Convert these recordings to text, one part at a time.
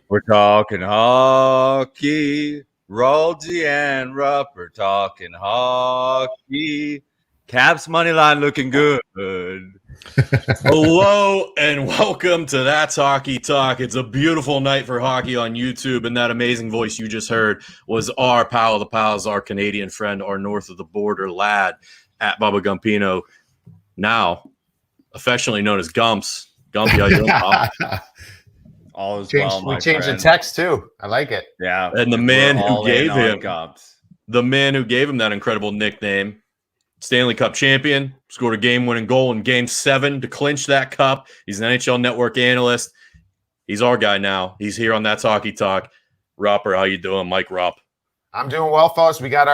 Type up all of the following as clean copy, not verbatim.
We're talking hockey. Rolsey and Rupp are talking hockey. Caps money line looking good. Hello and welcome to That's Hockey Talk. It's a beautiful night for hockey on YouTube, and that amazing voice you just heard was our pal of the pals, our Canadian friend, our north of the border lad at Bubba Gumpino, now affectionately known as Gumps. Gumpy, how you doing, pal? All is well, my We changed friend. the text too. I like it. Yeah, And the we're man who all in gave on him Gumps. the man who gave him that incredible nickname, Stanley Cup champion, scored a game-winning goal in Game 7 to clinch that cup. He's an NHL Network analyst. He's our guy now. He's here on That's Hockey Talk. Rupper, how you doing? Mike Rupp. I'm doing well, fellas. We got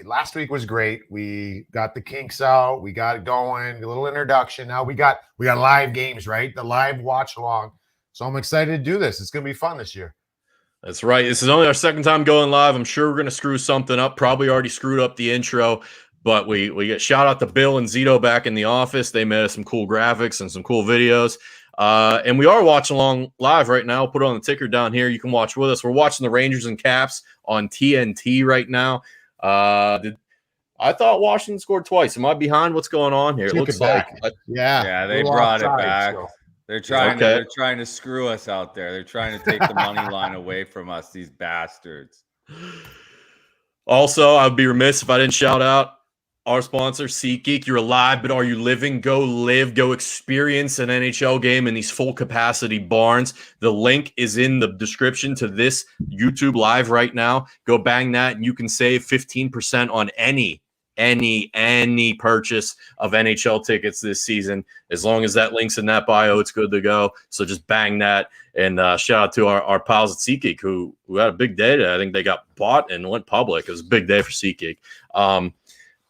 last week was great. We got the kinks out. We got it going. A little introduction. Now we got live games, right? The live watch along. So I'm excited to do this. It's going to be fun this year. That's right. This is only our second time going live. I'm sure we're going to screw something up. Probably already screwed up the intro. But we get shout out to Bill and Zito back in the office. They made us some cool graphics and some cool videos. And we are watching along live right now. I'll put it on the ticker down here. You can watch with us. We're watching the Rangers and Caps on TNT right now. I thought Washington scored twice. Am I behind? What's going on here? It Take looks it back. like Yeah, they We're brought it offside, back. so. They're trying Okay. they're trying to screw us out there. They're trying to take the money line away from us, these bastards. Also, I'd be remiss if I didn't shout out our sponsor, SeatGeek. You're alive, but are you living? Go live, go experience an NHL game in these full capacity barns. The link is in the description to this YouTube live right now. Go bang that, and you can save 15% on any purchase of NHL tickets this season. As long as that link's in that bio, it's good to go. So just bang that. And shout out to our pals at SeatGeek who had a big day today. I think they got bought and went public. It was a big day for SeatGeek.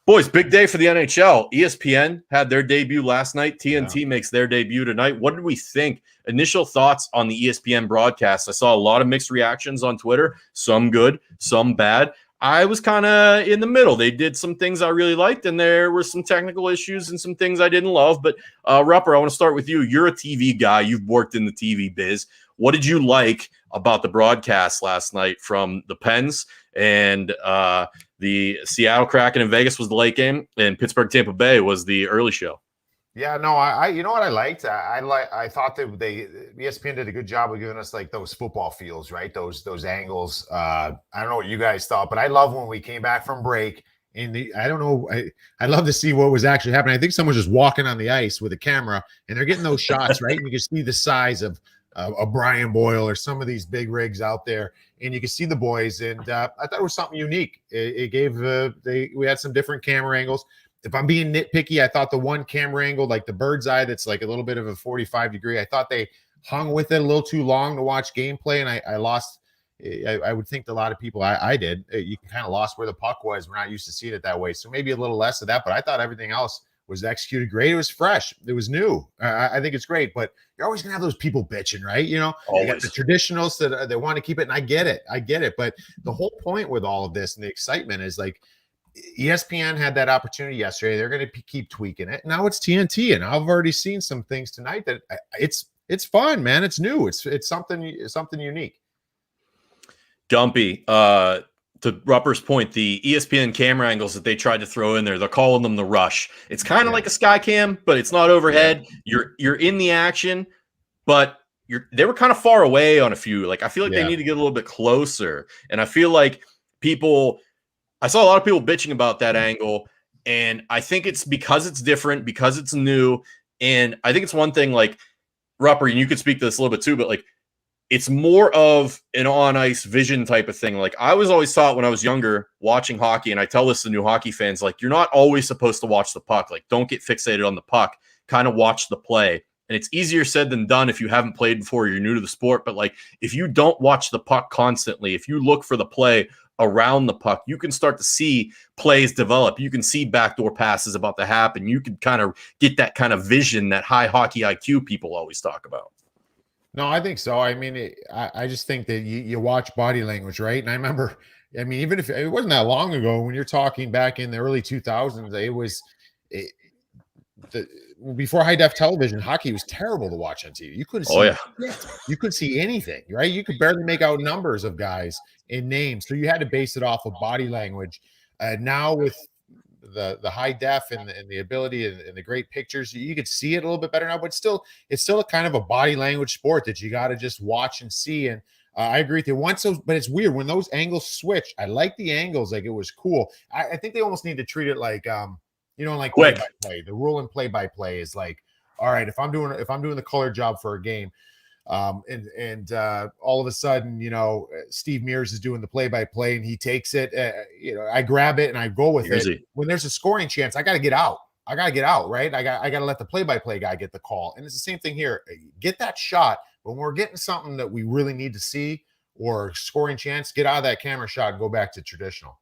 Boys, big day for the NHL. ESPN had their debut last night. TNT makes their debut tonight. What did we think? Initial thoughts on the ESPN broadcast. I saw a lot of mixed reactions on Twitter, some good, some bad. I was kind of in the middle. They did some things I really liked, and there were some technical issues and some things I didn't love. But Rupper, I want to start with you. You're a TV guy. You've worked in the TV biz. What did you like about the broadcast last night from the Pens and the Seattle Kraken in Vegas was the late game, and Pittsburgh Tampa Bay was the early show? Yeah, no, I you know what I liked? I thought that ESPN did a good job of giving us like those football feels, right? Those angles. I don't know what you guys thought, but I love when we came back from break. I don't know. I love to see what was actually happening. I think someone's just walking on the ice with a camera, and they're getting those shots, right? And you can see the size of Brian Boyle or some of these big rigs out there, and you can see the boys. And I thought it was something unique. It gave we had some different camera angles. If I'm being nitpicky, I thought the one camera angle, like the bird's eye, that's like a little bit of a 45 degree. I thought they hung with it a little too long to watch gameplay, and I lost. I would think a lot of people, I did. You kind of lost where the puck was. We're not used to seeing it that way, so maybe a little less of that. But I thought everything else was executed great. It was fresh. It was new. I think it's great. But you're always gonna have those people bitching, right? You know, you got the traditionals that they want to keep it, and I get it. But the whole point with all of this and the excitement is like, ESPN had that opportunity yesterday. They're going to keep tweaking it. Now it's TNT, and I've already seen some things tonight that it's fun, man. It's new. It's something unique. Gumpy, to Rupper's point, the ESPN camera angles that they tried to throw in there, they're calling them the rush. It's kind of like a sky cam, but it's not overhead. You're in the action, but they were kind of far away on a few. Like, I feel like they need to get a little bit closer, and I feel like I saw a lot of people bitching about that angle, and I think it's because it's different, because it's new, and I think it's one thing, like, Rupper, and you could speak to this a little bit too, but, like, it's more of an on-ice vision type of thing. Like, I was always taught when I was younger watching hockey, and I tell this to new hockey fans, like, you're not always supposed to watch the puck. Like, don't get fixated on the puck. Kind of watch the play. And it's easier said than done if you haven't played before, you're new to the sport, but, like, if you don't watch the puck constantly, if you look for the play around the puck, you can start to see plays develop. You can see backdoor passes about to happen. You can kind of get that kind of vision, that high hockey IQ people always talk about. No, I think so. I mean, I just think that you watch body language, right? And I remember, I mean, even if it wasn't that long ago, when you're talking back in the early 2000s, before high def television, hockey was terrible to watch on TV. You couldn't see. Oh yeah. You couldn't see anything, right? You could barely make out numbers of guys in names, so you had to base it off of body language. Now with the high def and the ability and the great pictures, you could see it a little bit better now. But it's still a kind of a body language sport that you got to just watch and see. And I agree with you. Once those, but it's weird when those angles switch. I like the angles, like it was cool. I think they almost need to treat it like like Quick. play-by-play. The rule in play-by-play is like, all right, if I'm doing the color job for a game, and all of a sudden, Steve Mears is doing the play-by-play and he takes it, I grab it and I go with it. When there's a scoring chance, I got to get out. Right? I got to let the play-by-play guy get the call. And it's the same thing here. Get that shot. When we're getting something that we really need to see or scoring chance, get out of that camera shot and go back to traditional.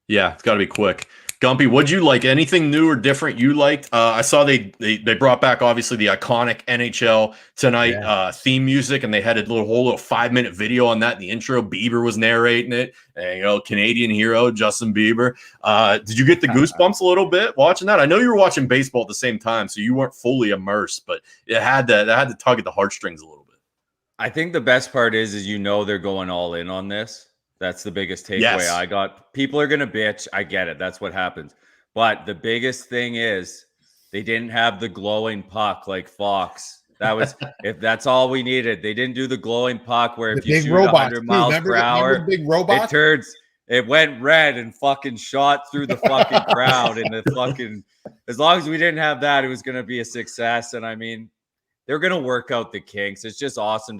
Yeah, it's got to be quick. Gumpy, what'd you like? Anything new or different you liked? I saw they brought back obviously the iconic NHL Tonight theme music, and they had a whole little 5-minute video on that. The intro, Bieber was narrating it, and Canadian hero Justin Bieber. Did you get the goosebumps a little bit watching that? I know you were watching baseball at the same time, so you weren't fully immersed, but it had to tug at the heartstrings a little bit. I think the best part is they're going all in on this. That's the biggest takeaway I got. People are going to bitch. I get it. That's what happens. But the biggest thing is they didn't have the glowing puck like Fox. That was if that's all we needed. They didn't do the glowing puck where if you shoot 100 miles per hour, big robot? It went red and fucking shot through the fucking crowd. And as long as we didn't have that, it was going to be a success. And I mean, they're going to work out the kinks. It's just awesome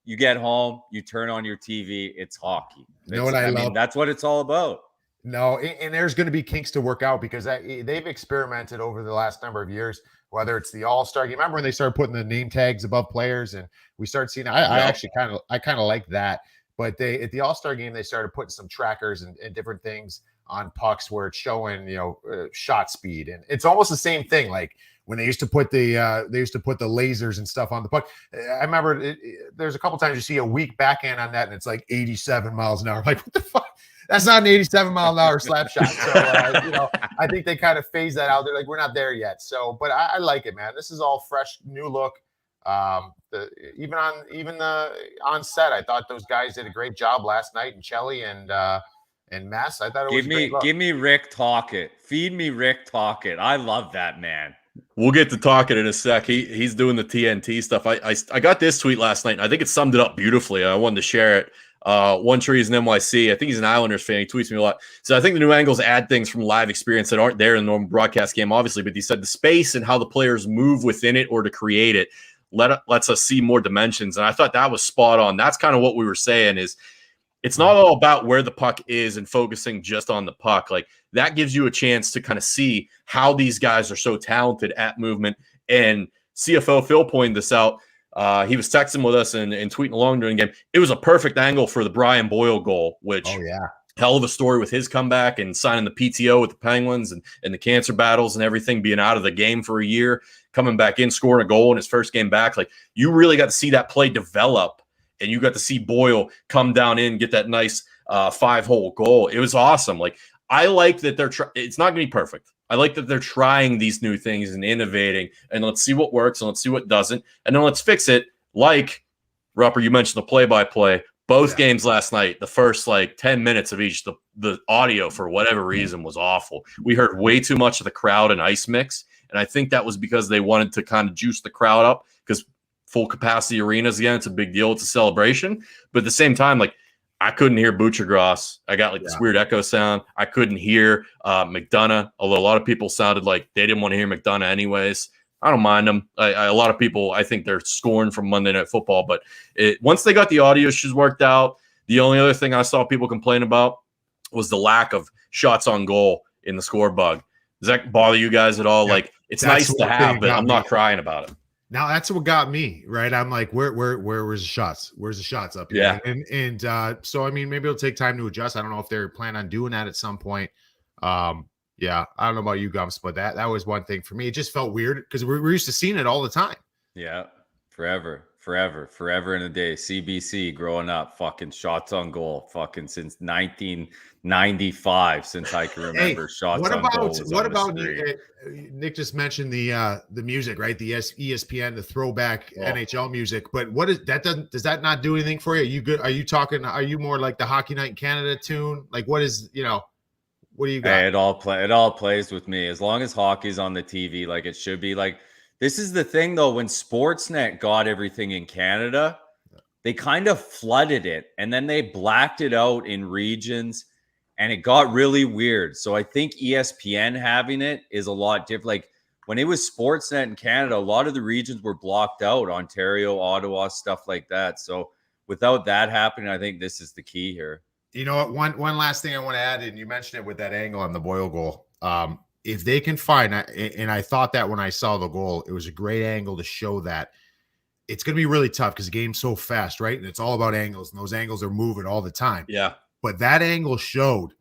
you get home, you turn on your TV, it's hockey. You know what I love? That's what it's all about. No, and there's going to be kinks to work out because they've experimented over the last number of years, whether it's the All-Star game. Remember when they started putting the name tags above players and we started seeing, I actually kind of like that. But at the All-Star game, they started putting some trackers and different things on pucks where it's showing, shot speed. And it's almost the same thing. Like when they used to put the lasers and stuff on the puck. I remember there's a couple times you see a weak backhand on that and it's like 87 miles an hour. Like, what the fuck? That's not an 87 mile an hour slap shot. So, I think they kind of phase that out. They're like, we're not there yet. So, but I like it, man. This is all fresh, new look. Even on set, I thought those guys did a great job last night. And Chelly and Mess, I thought it was a great look. Give me Rick Tocchet. Feed me Rick Tocchet. I love that man. We'll get to Tocchet in a sec. He's doing the TNT stuff. I got this tweet last night, and I think it summed it up beautifully. I wanted to share it. One Trees in NYC. I think he's an Islanders fan. He tweets me a lot. So I think the new angles add things from live experience that aren't there in the normal broadcast game, obviously. But he said the space and how the players move within it or to create it lets us see more dimensions. And I thought that was spot on. That's kind of what we were saying is it's not all about where the puck is and focusing just on the puck. Like that gives you a chance to kind of see how these guys are so talented at movement. And CFO Phil pointed this out. He was texting with us and tweeting along during the game. It was a perfect angle for the Brian Boyle goal, which hell of a story with his comeback and signing the PTO with the Penguins and the cancer battles and everything, being out of the game for a year, coming back in, scoring a goal in his first game back. Like you really got to see that play develop, and you got to see Boyle come down in, get that nice 5-hole goal. It was awesome. Like I like that it's not going to be perfect. I like that they're trying these new things and innovating, and let's see what works and let's see what doesn't, and then let's fix it. Like Rupper, you mentioned the play-by-play. Both games last night, the first 10 minutes of each, the audio for whatever reason was awful. We heard way too much of the crowd and ice mix, and I think that was because they wanted to kind of juice the crowd up because full capacity arenas, again, it's a big deal. It's a celebration. But at the same time, I couldn't hear Butchergross. I got this weird echo sound. I couldn't hear McDonough, although a lot of people sounded like they didn't want to hear McDonough anyways. I don't mind them. A lot of people, I think they're scorned from Monday Night Football. But once they got the audio issues worked out, the only other thing I saw people complain about was the lack of shots on goal in the score bug. Does that bother you guys at all? Yeah, it's nice to have, but I'm not crying about it. Now that's what got me, right? I'm like, where's the shots? Where's the shots up here? Yeah. And so I mean, maybe it'll take time to adjust. I don't know if they're planning on doing that at some point. Yeah, I don't know about you, Gumps, but that was one thing for me. It just felt weird because we're used to seeing it all the time. Yeah, forever. forever in a day. CBC growing up, fucking shots on goal, fucking since 1995, since I can remember. Shots on goal was on the screen. Nick just mentioned the music, right? The ESPN, the throwback NHL music. But what is that? Does that not do anything for you? Are you good? Are you more like the Hockey Night in Canada tune? Like what is, what do you got? Hey, it all plays with me as long as hockey's on the TV like it should be. Like, this is the thing though, when Sportsnet got everything in Canada, they kind of flooded it and then they blacked it out in regions and it got really weird. So I think ESPN having it is a lot different. Like when it was Sportsnet in Canada, a lot of the regions were blocked out, Ontario, Ottawa, stuff like that. So without that happening, I think this is the key here. You know what? One last thing I want to add, and you mentioned it with that angle on the Boyle goal. If they can find, and I thought that when I saw the goal, it was a great angle to show that it's going to be really tough because the game's so fast, right? And it's all about angles, and those angles are moving all the time. Yeah. But that angle showed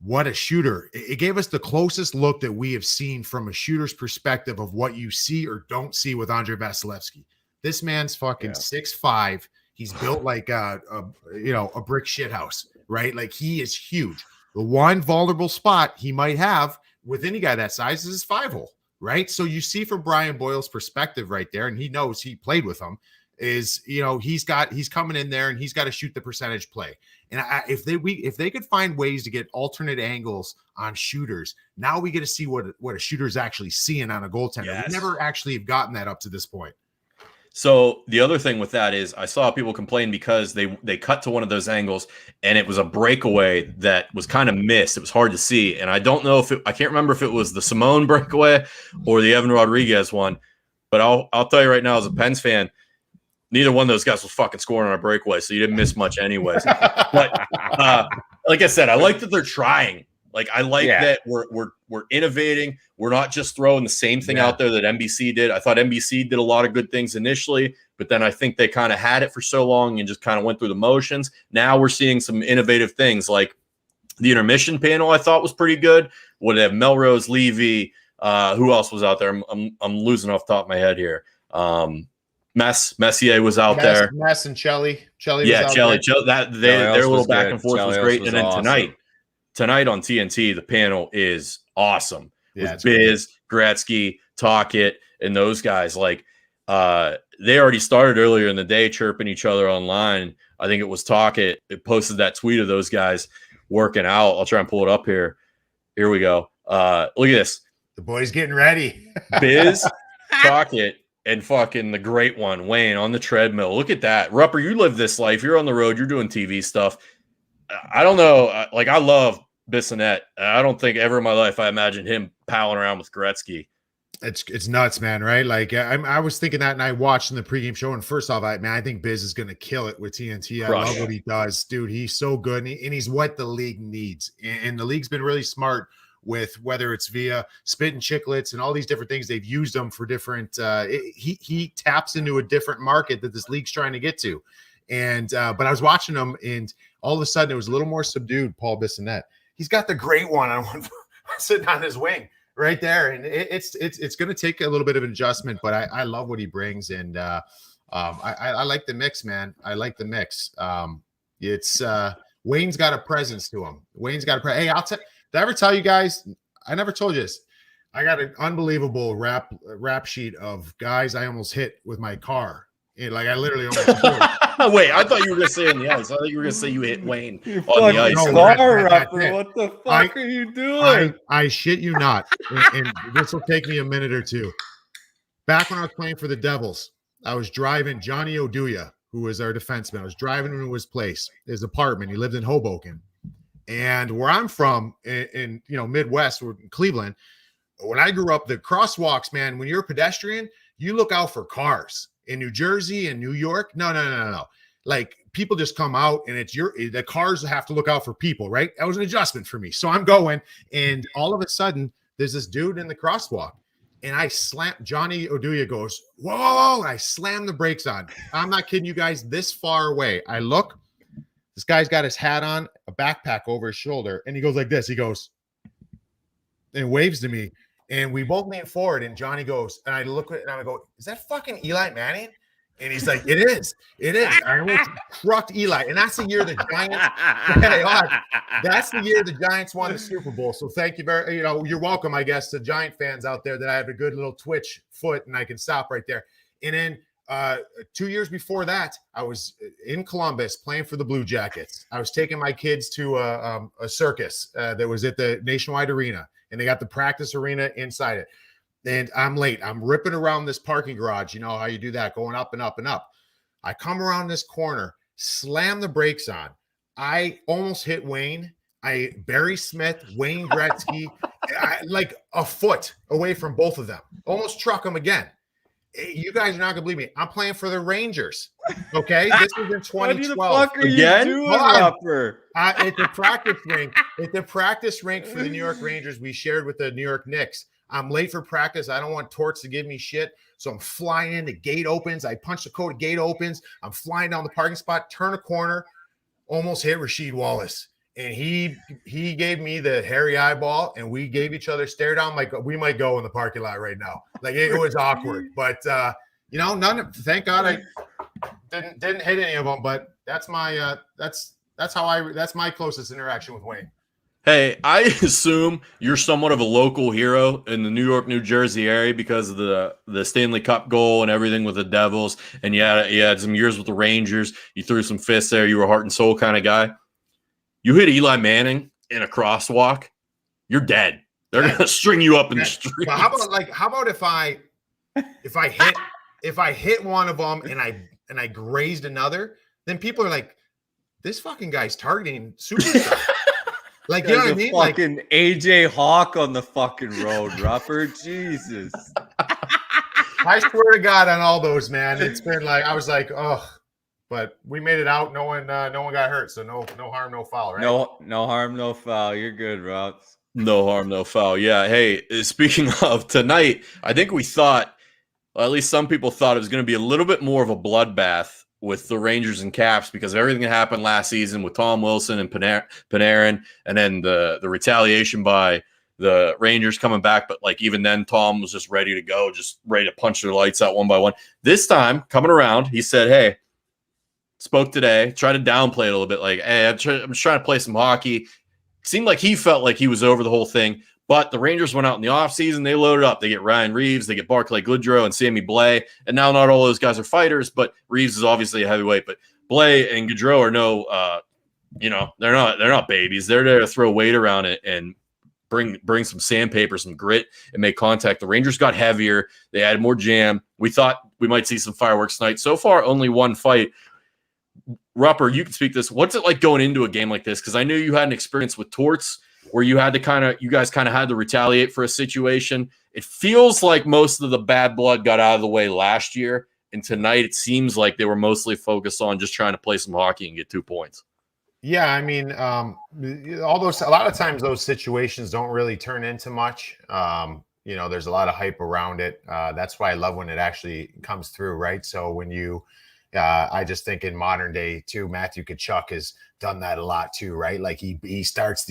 what a shooter. It gave us the closest look that we have seen from a shooter's perspective of what you see or don't see with Andrei Vasilevsky. This man's fucking 6'5". He's built like a brick shithouse, right? Like he is huge. The one vulnerable spot he might have with any guy that size is his 5-hole, right? So you see from Brian Boyle's perspective right there, and he knows he played with him, is he's coming in there and he's got to shoot the percentage play. And if they could find ways to get alternate angles on shooters, now we get to see what a shooter's actually seeing on a goaltender. Yes. We never actually have gotten that up to this point. So the other thing with that is I saw people complain because they cut to one of those angles and it was a breakaway that was kind of missed. It was hard to see. And I don't know I can't remember if it was the Simone breakaway or the Evan Rodriguez one, but I'll tell you right now as a Pens fan, neither one of those guys was fucking scoring on a breakaway. So you didn't miss much anyways. But like I said, I like that they're trying. Like I like that we're innovating. We're not just throwing the same thing out there that NBC did. I thought NBC did a lot of good things initially, but then I think they kind of had it for so long and just kind of went through the motions. Now we're seeing some innovative things like the intermission panel. I thought was pretty good. Would have Melrose, Levy. Who else was out there? I'm losing off the top of my head here. Messier was out there. Mess and Chelly. Their little back and forth was great. And then awesome. Tonight on TNT, the panel is awesome. Yeah, with Biz, Gretzky, Tocchet, and those guys. Like they already started earlier in the day chirping each other online. I think it was Tocchet. It posted that tweet of those guys working out. I'll try and pull it up here. Here we go. Look at this. The boy's getting ready. Biz, Tocchet, and fucking the great one, Wayne, on the treadmill. Look at that. Rupper, you live this life. You're on the road. You're doing TV stuff. I don't know. Like, I love Bissonnette. I don't think ever in my life I imagined him palling around with Gretzky. It's nuts, man, right? Like I was thinking that and I watched in the pregame show. And first off, I think Biz is going to kill it with TNT. I love what he does. Dude, he's so good. And he's what the league needs. And the league's been really smart with whether it's via Spit and Chicklets and all these different things. They've used them for different he taps into a different market that this league's trying to get to. And but I was watching him and all of a sudden it was a little more subdued, Paul Bissonnette. He's got the great one on one sitting on his wing right there. And it's going to take a little bit of an adjustment, but I love what he brings. And I like the mix, man. I like the mix. It's Wayne's got a presence to him. Wayne's got a Hey, did I ever tell you guys? I never told you this. I got an unbelievable rap sheet of guys I almost hit with my car. I literally almost did. Wait, I thought you were going to say on the ice. I thought you were going to say you hit Wayne on the ice. What the fuck are you doing? I shit you not. And this will take me a minute or two. Back when I was playing for the Devils, I was driving Johnny Oduya, who was our defenseman. I was driving him to his place, his apartment. He lived in Hoboken. And where I'm from in Midwest, or in Cleveland, when I grew up, the crosswalks, man, when you're a pedestrian, you look out for cars. In New Jersey and New York, no. Like people just come out and the cars have to look out for people, right? That was an adjustment for me. So I'm going, and all of a sudden there's this dude in the crosswalk, and I slam. Johnny Oduya goes, whoa! And I slam the brakes on. I'm not kidding you guys. This far away, I look. This guy's got his hat on, a backpack over his shoulder, and he goes like this. He goes and waves to me. And we both lean forward, and Johnny goes, and I look at it, and I go, is that fucking Eli Manning? And he's like, it is. I almost trucked Eli. And that's the year the Giants. That's the year the Giants won the Super Bowl. So thank you you're welcome, I guess, to Giant fans out there that I have a good little twitch foot and I can stop right there. And then 2 years before that, I was in Columbus playing for the Blue Jackets. I was taking my kids to a circus that was at the Nationwide Arena, and they got the practice arena inside it. And I'm late. I'm ripping around this parking garage. You know how you do that, going up and up and up. I come around this corner, slam the brakes on. I almost hit Wayne. Barry Smith, Wayne Gretzky, like a foot away from both of them. Almost truck them again. You guys are not gonna believe me. I'm playing for the Rangers. Okay, this was in 2012. What the fuck are you doing, Rupper? At the practice rink. At the practice rink for the New York Rangers, we shared with the New York Knicks. I'm late for practice. I don't want Torts to give me shit. So I'm flying in. The gate opens. I punch the code. The gate opens. I'm flying down the parking spot, turn a corner, almost hit Rasheed Wallace. And he gave me the hairy eyeball, and we gave each other stare down like we might go in the parking lot right now. Like it was awkward. But thank God I didn't hit any of them. But that's my that's my closest interaction with Wayne. Hey, I assume you're somewhat of a local hero in the New York, New Jersey area because of the Stanley Cup goal and everything with the Devils. And you had some years with the Rangers. You threw some fists there. You were a heart and soul kind of guy. You hit Eli Manning in a crosswalk, you're dead. They're gonna string you up in the street. But how about if I hit one of them and I grazed another, then people are like, this fucking guy's targeting superstar. Like, you know what I mean? Fucking like, AJ Hawk on the fucking road, Rupper. Jesus. I swear to God on all those, man. It's been like, I was like, oh, but we made it out. No one got hurt. So no harm, no foul, right? No harm, no foul. You're good, Rups. No harm, no foul. Yeah. Hey, speaking of tonight, I think we thought, well, at least some people thought it was going to be a little bit more of a bloodbath with the Rangers and Caps because of everything that happened last season with Tom Wilson and Panarin, and then the retaliation by the Rangers coming back. But like even then, Tom was just ready to go, just ready to punch their lights out one by one. This time, coming around, he said, hey, spoke today, tried to downplay it a little bit, like, hey, I'm just trying to play some hockey. Seemed like he felt like he was over the whole thing. But the Rangers went out in the offseason. They loaded up. They get Ryan Reeves. They get Barclay Goodrow and Sammy Blais. And now not all those guys are fighters, but Reeves is obviously a heavyweight. But Blais and Goodrow are they're not babies. They're there to throw weight around it and bring some sandpaper, some grit, and make contact. The Rangers got heavier. They added more jam. We thought we might see some fireworks tonight. So far, only one fight. Rupper, you can speak to this. What's it like going into a game like this? Because I knew you had an experience with Torts where you guys kind of had to retaliate for a situation. It feels like most of the bad blood got out of the way last year, and tonight it seems like they were mostly focused on just trying to play some hockey and get 2 points. Yeah, I mean, a lot of times those situations don't really turn into much. There's a lot of hype around it. That's why I love when it actually comes through, right? So when I just think in modern day too, Matthew Tkachuk has done that a lot too, right? Like he starts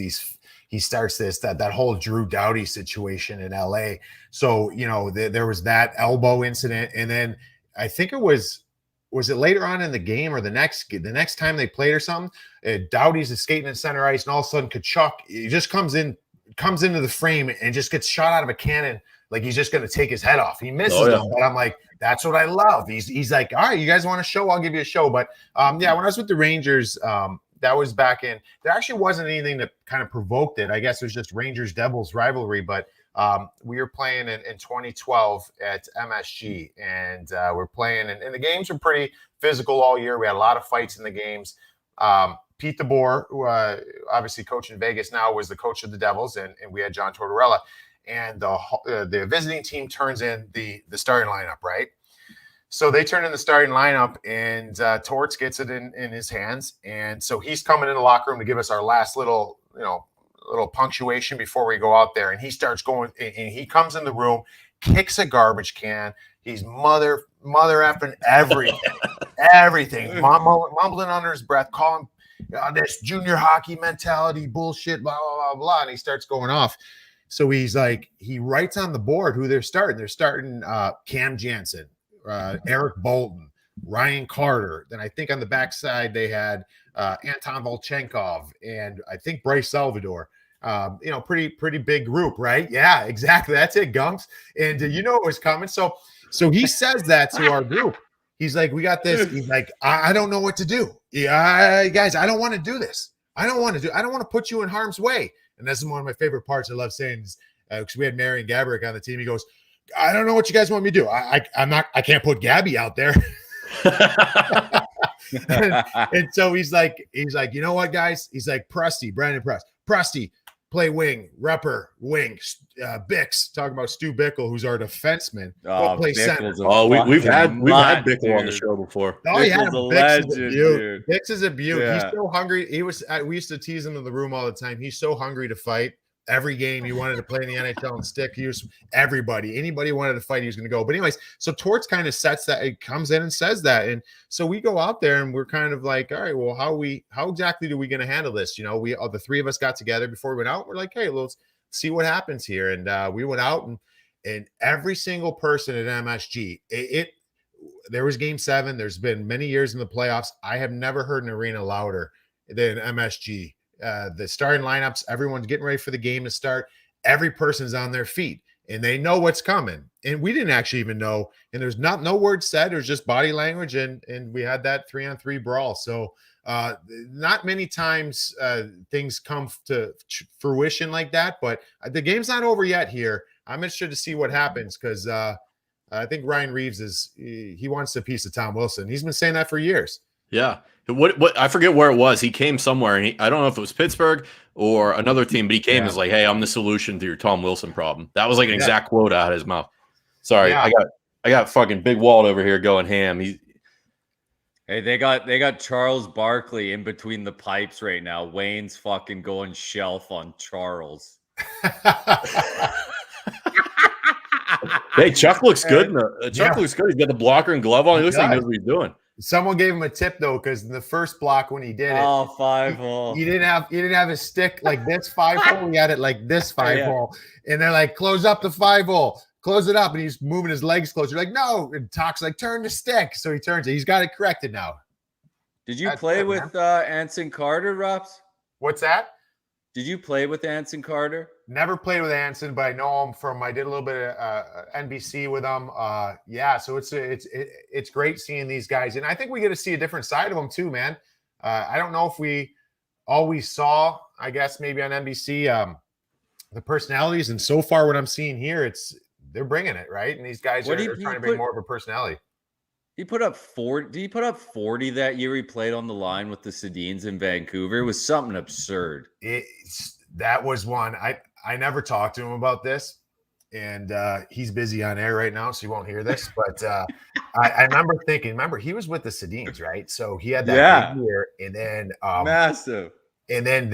that whole Drew Doughty situation in LA. So, there was that elbow incident. And then I think it was it later on in the game or the next time they played or something, Doughty's skating in center ice and all of a sudden Tkachuk, he just comes into the frame and just gets shot out of a cannon. Like he's just going to take his head off. He misses him, but I'm like, that's what I love. He's like, all right, you guys want a show? I'll give you a show. But when I was with the Rangers, that was back in. There actually wasn't anything that kind of provoked it. I guess it was just Rangers Devils rivalry. But we were playing in 2012 at MSG, and we're playing, and the games were pretty physical all year. We had a lot of fights in the games. Pete DeBoer, who obviously coach in Vegas now, was the coach of the Devils, and we had John Tortorella. And the visiting team turns in the starting lineup, right? So they turn in the starting lineup, and Torts gets it in his hands. And so he's coming in the locker room to give us our last little punctuation before we go out there. And he starts going, and he comes in the room, kicks a garbage can. He's mother effing everything, mumbling under his breath, calling this junior hockey mentality bullshit, blah, blah, blah, blah. And he starts going off. So he's like, he writes on the board who they're starting. They're starting Cam Jansen, Eric Bolton, Ryan Carter. Then I think on the backside they had Anton Volchenkov and I think Bryce Salvador. Pretty big group, right? Yeah, exactly. That's it, Gunks. And you know it was coming. So he says that to our group. He's like, we got this. He's like, I don't know what to do. Yeah, guys, I don't want to do this. I don't want to put you in harm's way. And this is one of my favorite parts I love saying is because we had Marian Gaborik on the team. He goes, I don't know what you guys want me to do. I can't put Gabby out there. and so he's like, you know what, guys? He's like, Brandon Prusty, play wing, Rupper, wing, Bix, talking about Stu Bickle, who's our defenseman. Play center. We've had Bickle on the show before. Oh, yeah, Bix is a beaut. Yeah. He's so hungry. We used to tease him in the room all the time. He's so hungry to fight. Every game he wanted to play in the NHL and stick. He was anybody wanted to fight, he was going to go. But anyways, so Torts kind of sets that. It comes in and says that, and so we go out there and we're kind of like, all right, well, how exactly are we going to handle this? You know, the three of us got together before we went out. We're like, hey, let's see what happens here, and we went out and every single person at MSG, there was Game 7. There's been many years in the playoffs. I have never heard an arena louder than MSG. The starting lineups, everyone's getting ready for the game to start. Every person's on their feet and they know what's coming. And we didn't actually even know. And there's no words said. There's just body language. And we had that 3-on-3 brawl. So not many times things come to fruition like that. But the game's not over yet here. I'm interested to see what happens because I think Ryan Reeves he wants a piece of Tom Wilson. He's been saying that for years. Yeah. What I forget where it was. He came somewhere, and I don't know if it was Pittsburgh or another team, but he came as like, "Hey, I'm the solution to your Tom Wilson problem." That was like an exact quote out of his mouth. Sorry, I got fucking Big Walt over here going ham. Hey, they got Charles Barkley in between the pipes right now. Wayne's fucking going shelf on Charles. Hey, Chuck looks good. Chuck looks good. He's got the blocker and glove on. He looks like he knows what he's doing. Someone gave him a tip though, because in the first block when he did it, 5-hole. He didn't have his stick like this 5-hole. He had it like this 5-hole, and they're like, "Close up the 5-hole, close it up," and he's moving his legs closer. Like, no, and Talk's like, "Turn the stick," so he turns it. He's got it corrected now. Did you play with Anson Carter, Rups? What's that? Did you play with Anson Carter? Never played with Anson, but I know him from. I did a little bit of NBC with him. So it's great seeing these guys, and I think we get to see a different side of them too, man. I don't know if we always saw. I guess maybe on NBC the personalities, and so far what I'm seeing here, they're bringing it right, and these guys are trying to bring more of a personality. He put up 40. Did he put up 40 that year he played on the line with the Sedins in Vancouver? It was something absurd. That was one. I never talked to him about this, and he's busy on air right now, so you won't hear this. But I remember thinking, he was with the Sedins, right? So he had that big year, and then massive. And then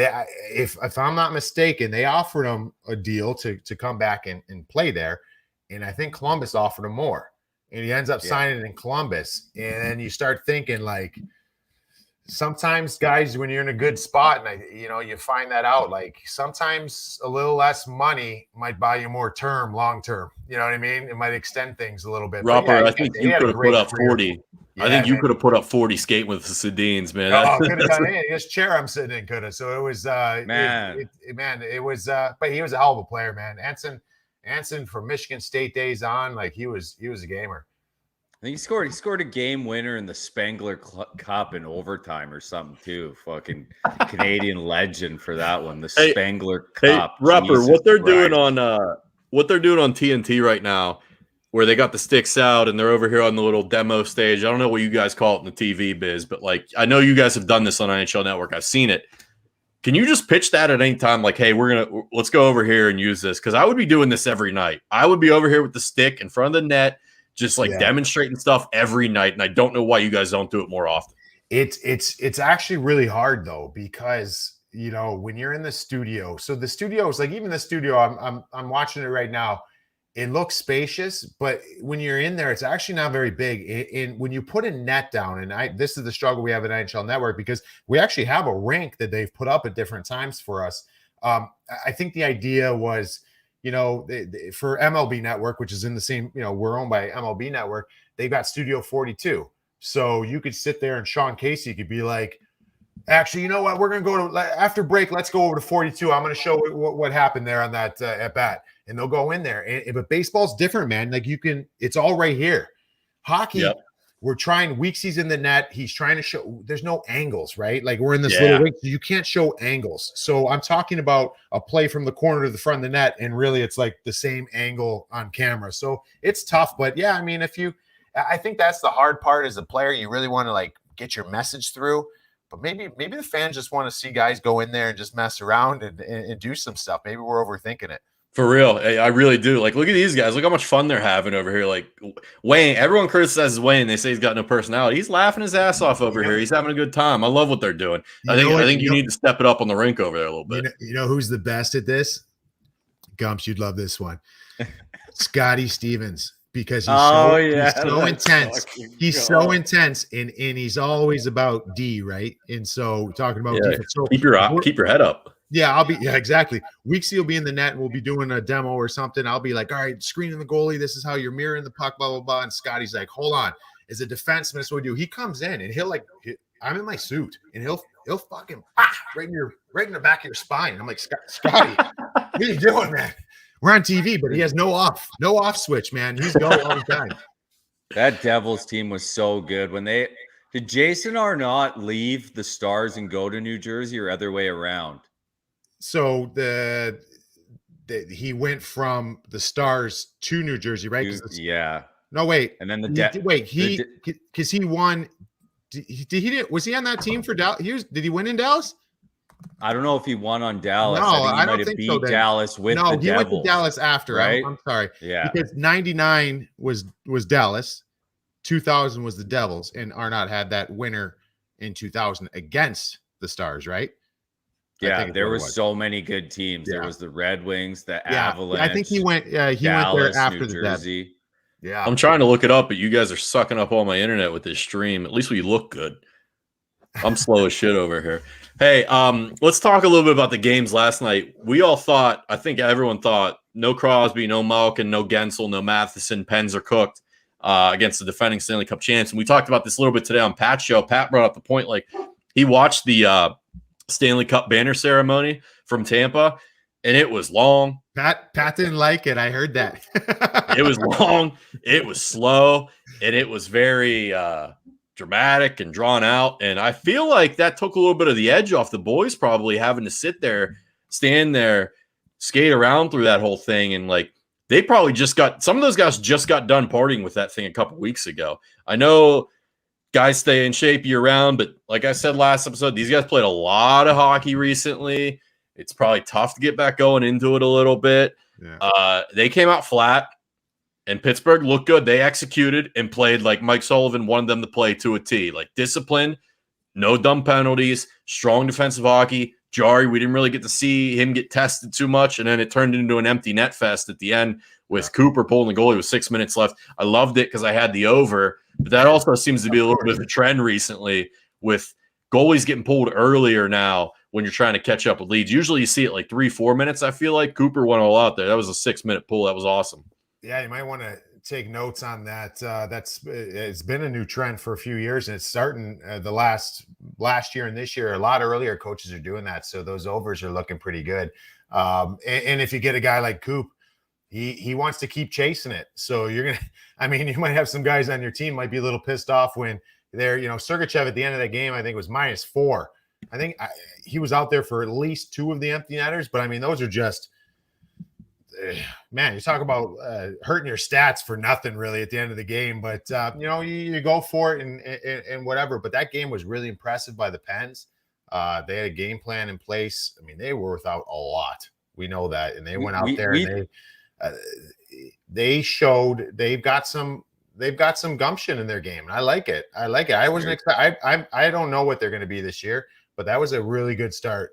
if I'm not mistaken, they offered him a deal to come back and play there, and I think Columbus offered him more. And he ends up signing in Columbus. And then you start thinking, like, sometimes, guys, when you're in a good spot, and you find that out, like, sometimes a little less money might buy you more long term. You know what I mean? It might extend things a little bit. Robert, I think you could have put up 40. I think you could have put up 40 skating with the Sedins, man. Oh, could have done it. This chair I'm sitting in could have. So it was, it was, but he was a hell of a player, man. Anson from Michigan State days on, like he was a gamer. I think he scored a game winner in the Spengler Cup in overtime or something too. Fucking Canadian legend for that one. The Spengler Cup. Hey, Rupper, what they're doing on TNT right now, where they got the sticks out and they're over here on the little demo stage. I don't know what you guys call it in the TV biz, but like I know you guys have done this on NHL Network. I've seen it. Can you just pitch that at any time? Like, hey, let's go over here and use this. Cause I would be doing this every night. I would be over here with the stick in front of the net, just like demonstrating stuff every night. And I don't know why you guys don't do it more often. It's actually really hard though, because when you're in the studio, so the studio is like, even the studio, I'm watching it right now. It looks spacious, but when you're in there, it's actually not very big. And when you put a net down, and this is the struggle we have at NHL Network, because we actually have a rink that they've put up at different times for us. I think the idea was, for MLB Network, which is in the same, we're owned by MLB Network. They've got Studio 42. So you could sit there and Sean Casey could be like, actually, you know what? We're going to go to after break. Let's go over to 42. I'm going to show what happened there on that at bat, and they'll go in there. But baseball's different, man. Like it's all right here. Hockey, we're trying. Weeksy's in the net. He's trying to show. There's no angles, right? Like we're in this little rink. You can't show angles. So I'm talking about a play from the corner to the front of the net, and really, it's like the same angle on camera. So it's tough. But yeah, I mean, I think that's the hard part as a player. You really want to like get your message through. But maybe the fans just want to see guys go in there and just mess around and do some stuff. Maybe we're overthinking it. For real. I really do. Like, look at these guys. Look how much fun they're having over here. Like, Wayne, everyone criticizes Wayne. They say he's got no personality. He's laughing his ass off over here. He's having a good time. I love what they're doing. I think you need to step it up on the rink over there a little bit. You know who's the best at this? Gumps, you'd love this one. Scotty Stevens. Because he's so intense. He's so intense, and he's always about D, right? And so talking about defense. So keep your head up. Yeah, exactly. Weeksy will be in the net and we'll be doing a demo or something. I'll be like, all right, screening the goalie. This is how you're mirroring the puck, blah, blah, blah. And Scotty's like, hold on. As a defenseman, that's what we do. He comes in and he'll I'm in my suit and he'll fucking right in the back of your spine. I'm like, Scotty, what are you doing, man? We're on TV, but he has no off switch, man. He's going all the time. That Devils team was so good. Did Jason Arnott leave the Stars and go to New Jersey or other way around? So he went from the Stars to New Jersey, right? Yeah. No, wait. And then because he won. Was he on that team for Dallas? Did he win in Dallas? I don't know if he won on Dallas. No, I don't think so. Dallas with the Devils. No, he went to Dallas after. Right? I'm sorry. Yeah. Because 99 was Dallas, 2000 was the Devils, and Arnott had that winner in 2000 against the Stars, right? Yeah, there were so many good teams. Yeah. There was the Red Wings, the Avalanche. I think he went. Dallas, went there after New the Jersey. Yeah, I'm trying to look it up, but you guys are sucking up all my internet with this stream. At least we look good. I'm slow as shit over here. Hey, let's talk a little bit about the games last night. We all thought, I think everyone thought, no Crosby, no Malkin, no Gensel, no Matheson, Pens are cooked against the defending Stanley Cup champs. And we talked about this a little bit today on Pat's show. Pat brought up the point, like he watched the Stanley Cup banner ceremony from Tampa, and it was long. Pat didn't like it. I heard that. It was long, it was slow, and it was very dramatic and drawn out. And I feel like that took a little bit of the edge off the boys, probably having to sit there, stand there, skate around through that whole thing. And like, they probably some of those guys just got done partying with that thing a couple weeks ago. I know guys stay in shape year round, but like I said last episode, these guys played a lot of hockey recently. It's probably tough to get back going into it a little bit. Yeah. They came out flat. And Pittsburgh looked good. They executed and played like Mike Sullivan wanted them to play to a T. Like discipline, no dumb penalties, strong defensive hockey. Jari, we didn't really get to see him get tested too much. And then it turned into an empty net fest at the end with Cooper pulling the goalie with 6 minutes left. I loved it because I had the over. But that also seems to be a little bit of a trend recently with goalies getting pulled earlier now when you're trying to catch up with leads. Usually you see it like 3-4 minutes. I feel like Cooper went all out there. That was a 6-minute pull. That was awesome. Yeah, you might want to take notes on that. It's been a new trend for a few years, and it's starting the last year and this year. A lot of earlier coaches are doing that, so those overs are looking pretty good. And if you get a guy like Coop, he wants to keep chasing it. So you're gonna, I mean, you might have some guys on your team might be a little pissed off when they're, Sergachev at the end of that game, I think was -4. I think he was out there for at least 2 of the empty netters, but I mean, those are just. Man, you talk about hurting your stats for nothing really at the end of the game, but you go for it and whatever. But that game was really impressive by the Pens. They had a game plan in place. I mean, they were without a lot. We know that, and they went out there and they showed they've got some gumption in their game, and I like it. I wasn't expecting. I don't know what they're going to be this year, but that was a really good start.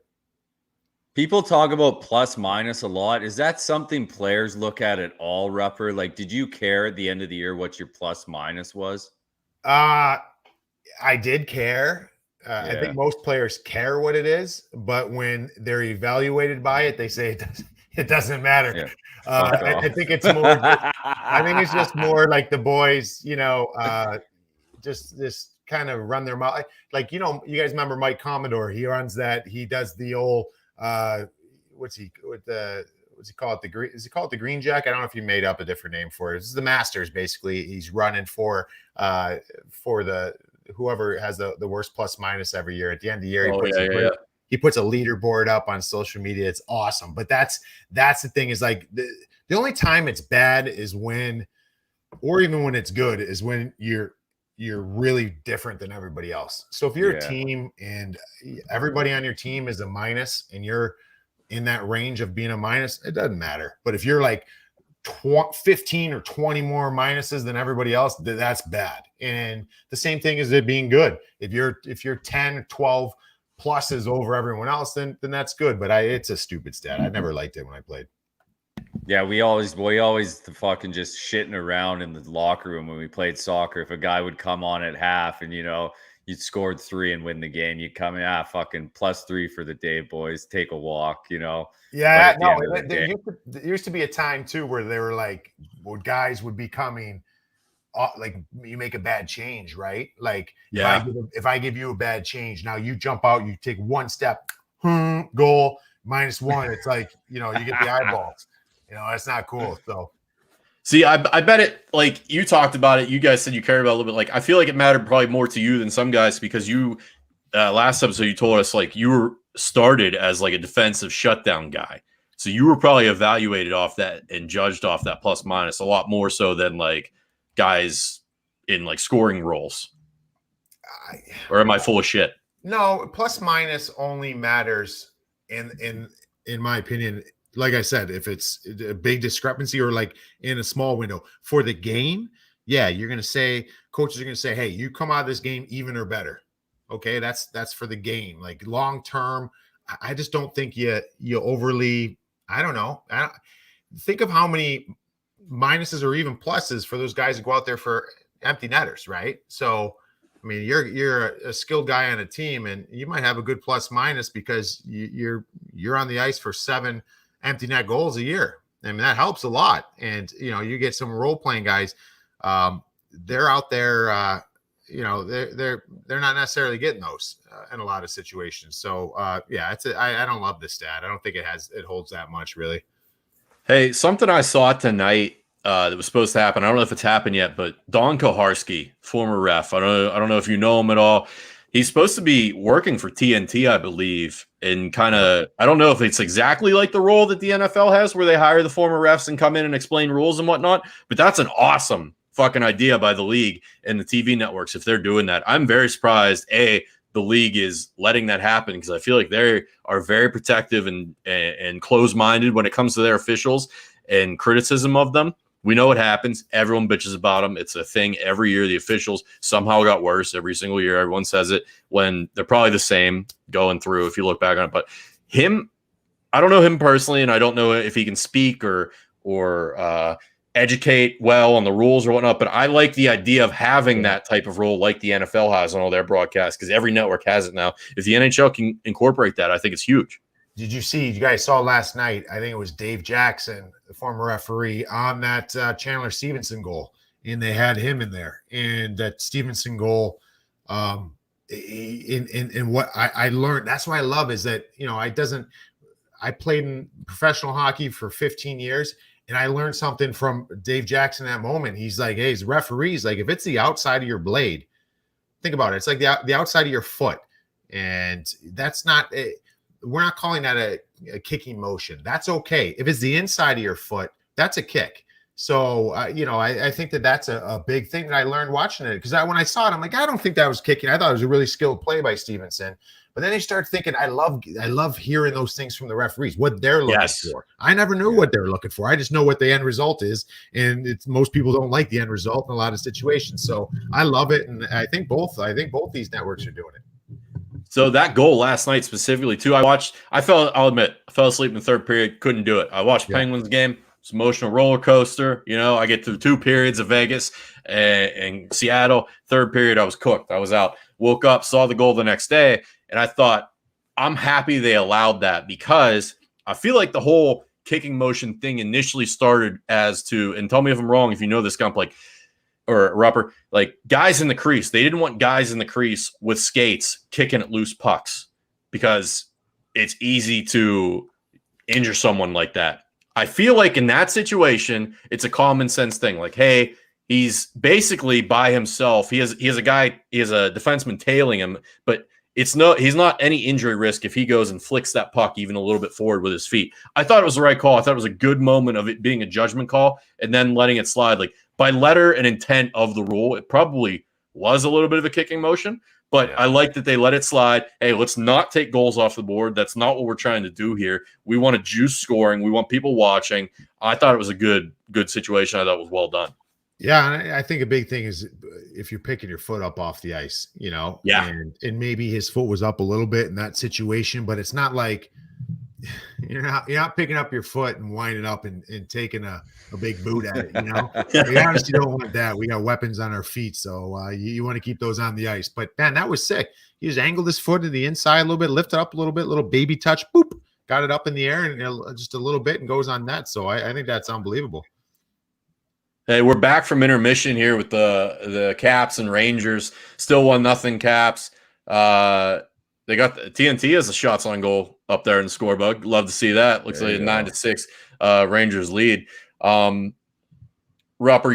People talk about plus minus a lot. Is that something players look at all, Rupper? Like, did you care at the end of the year what your plus minus was? I did care. I think most players care what it is, but when they're evaluated by it, they say it doesn't matter. Yeah. I think it's more. I think it's just more like the boys, just kind of run their mouth. Like, you guys remember Mike Commodore? He runs that. He does the old what's he call it? Is he call it the Green Jack? I don't know if he made up a different name for it. This is the Masters, basically. He's running for the whoever has the worst plus minus every year. At the end of the year, he puts a leaderboard up on social media. It's awesome. But that's the thing, is like the only time it's bad is when, or even when it's good, is when you're really different than everybody else. So if you're a team and everybody on your team is a minus and you're in that range of being a minus, it doesn't matter. But if you're like 15 or 20 more minuses than everybody else, that's bad. And the same thing is it being good. If you're 10 or 12 pluses over everyone else, then that's good. But it's a stupid stat. I never liked it when I played. Yeah, we always fucking just shitting around in the locker room when we played soccer. If a guy would come on at half and, you scored 3 and win the game, you come in, fucking +3 for the day, boys. Take a walk, Yeah, no, there used to be a time too where they were like, guys would be coming, like you make a bad change, right? Like, if I give you a bad change, now you jump out, you take one step, goal, -1. It's like, you get the eyeballs. That's not cool. So, see, I bet it, like you talked about it. You guys said you cared about it a little bit. Like, I feel like it mattered probably more to you than some guys, because you, last episode, you told us like you were started as like a defensive shutdown guy. So you were probably evaluated off that and judged off that plus minus a lot more so than like guys in like scoring roles. Or am I full of shit? No, plus minus only matters in my opinion. Like I said, if it's a big discrepancy or like in a small window for the game, you're going to say, coaches are going to say, hey, you come out of this game even or better. Okay, that's for the game. Like long term, I just don't think you overly, I don't know. Think of how many minuses or even pluses for those guys who go out there for empty netters, right? So, I mean, you're a skilled guy on a team, and you might have a good plus minus because you're on the ice for 7 empty net goals a year. I mean, that helps a lot. And, you get some role playing guys. They're out there, they're not necessarily getting those in a lot of situations. So, I don't love this stat. I don't think it holds that much really. Hey, something I saw tonight that was supposed to happen. I don't know if it's happened yet, but Don Koharski, former ref. I don't know if you know him at all. He's supposed to be working for TNT, I believe, and kind of, I don't know if it's exactly like the role that the NFL has where they hire the former refs and come in and explain rules and whatnot, but that's an awesome fucking idea by the league and the TV networks if they're doing that. I'm very surprised, the league is letting that happen, because I feel like they are very protective and closed-minded when it comes to their officials and criticism of them. We know what happens. Everyone bitches about them. It's a thing every year. The officials somehow got worse every single year. Everyone says it when they're probably the same going through if you look back on it. But him, I don't know him personally, and I don't know if he can speak or educate well on the rules or whatnot. But I like the idea of having that type of role like the NFL has on all their broadcasts, because every network has it now. If the NHL can incorporate that, I think it's huge. Did you guys saw last night, I think it was Dave Jackson, the former referee, on that Chandler Stevenson goal, and they had him in there. And that Stevenson goal, in what I learned, that's what I love, is that, I played in professional hockey for 15 years, and I learned something from Dave Jackson in that moment. He's like, hey, as referees, like, if it's the outside of your blade, think about it. It's like the outside of your foot. And that's not we're not calling that a kicking motion. That's okay. If it's the inside of your foot, that's a kick. So, I think that's a big thing that I learned watching it, because when I saw it, I'm like, I don't think that was kicking. I thought it was a really skilled play by Stevenson. But then I start thinking, I love hearing those things from the referees, what they're looking for. I never knew what they're looking for. I just know what the end result is. And most people don't like the end result in a lot of situations. So I love it. And I think both these networks are doing it. So that goal last night specifically too, I'll admit, I fell asleep in the third period, couldn't do it. I watched Penguins game. It's an emotional roller coaster. I get through 2 periods of Vegas and Seattle. Third period, I was cooked. I was out. Woke up, saw the goal the next day, and I thought, I'm happy they allowed that, because I feel like the whole kicking motion thing initially started as to, and tell me if I'm wrong if you know this, Gump, like or Rupper, like guys in the crease. They didn't want guys in the crease with skates kicking at loose pucks because it's easy to injure someone like that. I feel like in that situation, it's a common sense thing. Like, hey, he's basically by himself. He has a defenseman tailing him, but he's not any injury risk if he goes and flicks that puck even a little bit forward with his feet. I thought it was the right call. I thought it was a good moment of it being a judgment call and then letting it slide. Like by letter and intent of the rule, it probably was a little bit of a kicking motion, but I like that they let it slide. Hey, let's not take goals off the board. That's not what we're trying to do here. We want to juice scoring. We want people watching. I thought it was a good situation. I thought it was well done. Yeah, and I think a big thing is if you're picking your foot up off the ice, and maybe his foot was up a little bit in that situation, but it's not like you're not picking up your foot and winding up and taking a big boot at it. We honestly don't want that. We got weapons on our feet, so you want to keep those on the ice. But man, that was sick. He just angled his foot to the inside a little bit, lifted up a little bit, little baby touch, boop, got it up in the air and just a little bit and goes on net. So I think that's unbelievable. Hey, we're back from intermission here with the Caps and Rangers. Still 1-0 Caps. They got the TNT as a shots on goal up there in the scorebook. Love to see that. Looks like a 9-6 Rangers lead. Rupper,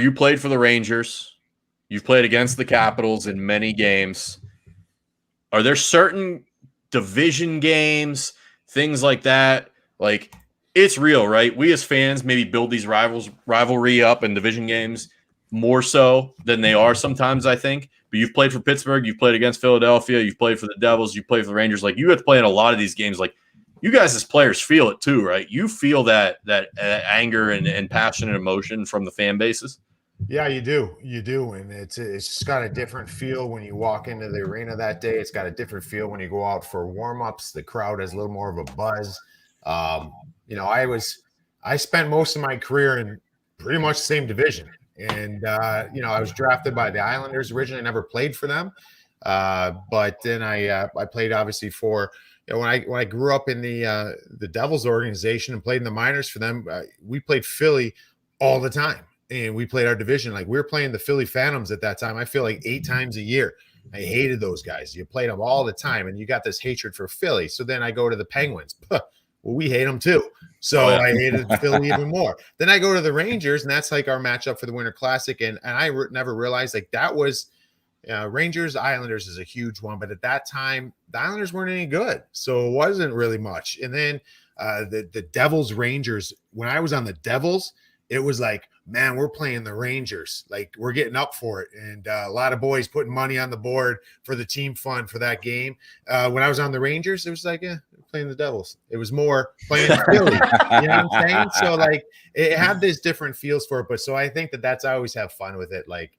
you played for the Rangers. You've played against the Capitals in many games. Are there certain division games, things like that? Like, it's real, right? We as fans maybe build these rivalry up in division games more so than they are sometimes, I think. But you've played for Pittsburgh, you've played against Philadelphia, you've played for the Devils, you've played for the Rangers. Like, you have to play in a lot of these games. Like, you guys as players feel it too, right? You feel that anger and passion and emotion from the fan bases. Yeah, you do. You do. And it's just got a different feel when you walk into the arena that day. It's got a different feel when you go out for warm-ups. The crowd has a little more of a buzz. I spent most of my career in pretty much the same division. And, I was drafted by the Islanders originally. I never played for them. But then I played obviously for, when I grew up in the Devils organization and played in the minors for them, we played Philly all the time. And we played our division. Like, we were playing the Philly Phantoms at that time. I feel like 8 times a year. I hated those guys. You played them all the time and you got this hatred for Philly. So then I go to the Penguins. Well, we hate them too. So I hated Philly even more. Then I go to the Rangers, and that's like our matchup for the Winter Classic. And I never realized like that was Rangers Islanders is a huge one. But at that time, the Islanders weren't any good. So it wasn't really much. And then the Devils Rangers, when I was on the Devils, it was like, man, we're playing the Rangers. Like, we're getting up for it. And a lot of boys putting money on the board for the team fund for that game. When I was on the Rangers, it was like, we're playing the Devils. It was more playing Philly. You know what I'm saying? So, like, it had this different feels for it. But so I think I always have fun with it. Like,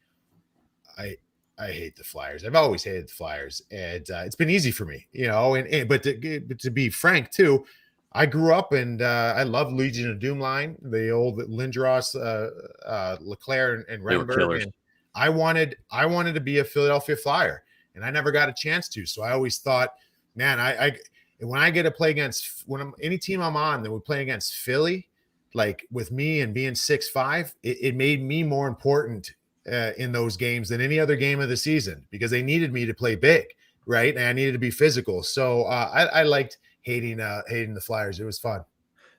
I hate the Flyers. I've always hated the Flyers. And it's been easy for me, but to be frank, too, I grew up and I love Legion of Doom line, the old Lindros, Leclerc, and Renberg. And I wanted to be a Philadelphia Flyer, and I never got a chance to. So I always thought, man, when I get to play against any team I'm on that would play against Philly, like with me and being 6'5", it made me more important in those games than any other game of the season because they needed me to play big, right? And I needed to be physical. So I liked hating the Flyers. It was fun.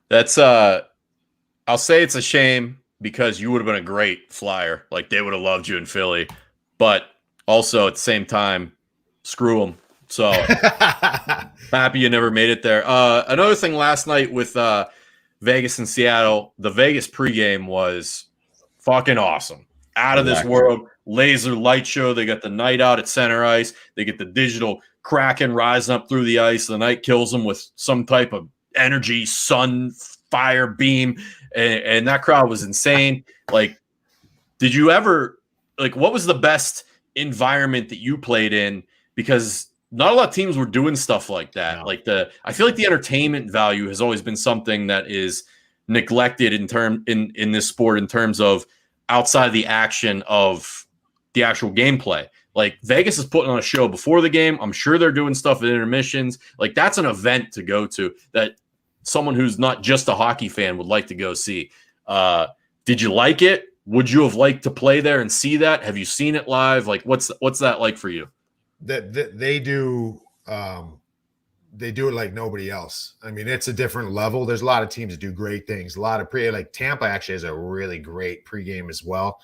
That's I'll say it's a shame because you would have been a great Flyer. Like, they would have loved you in Philly, but also at the same time, screw them. So happy you never made it there. Another thing last night with Vegas and Seattle, the Vegas pregame was fucking awesome. Out of this world, laser light show. They got the night out at center ice. They get the digital Kraken rising up through the ice. The night kills them with some type of energy, sun, fire beam. And that crowd was insane. Like, did you ever, like, what was the best environment that you played in? Because not a lot of teams were doing stuff like that. No. I feel like the entertainment value has always been something that is neglected in this sport in terms of outside the action of the actual gameplay. Like, Vegas is putting on a show before the game. I'm sure they're doing stuff at intermissions. Like, that's an event to go to that someone who's not just a hockey fan would like to go see. Did you like it? Would you have liked to play there and see that? Have you seen it live? Like, what's that like for you? That they do it like nobody else. I mean, it's a different level. There's a lot of teams that do great things. A lot of like Tampa actually has a really great pregame as well.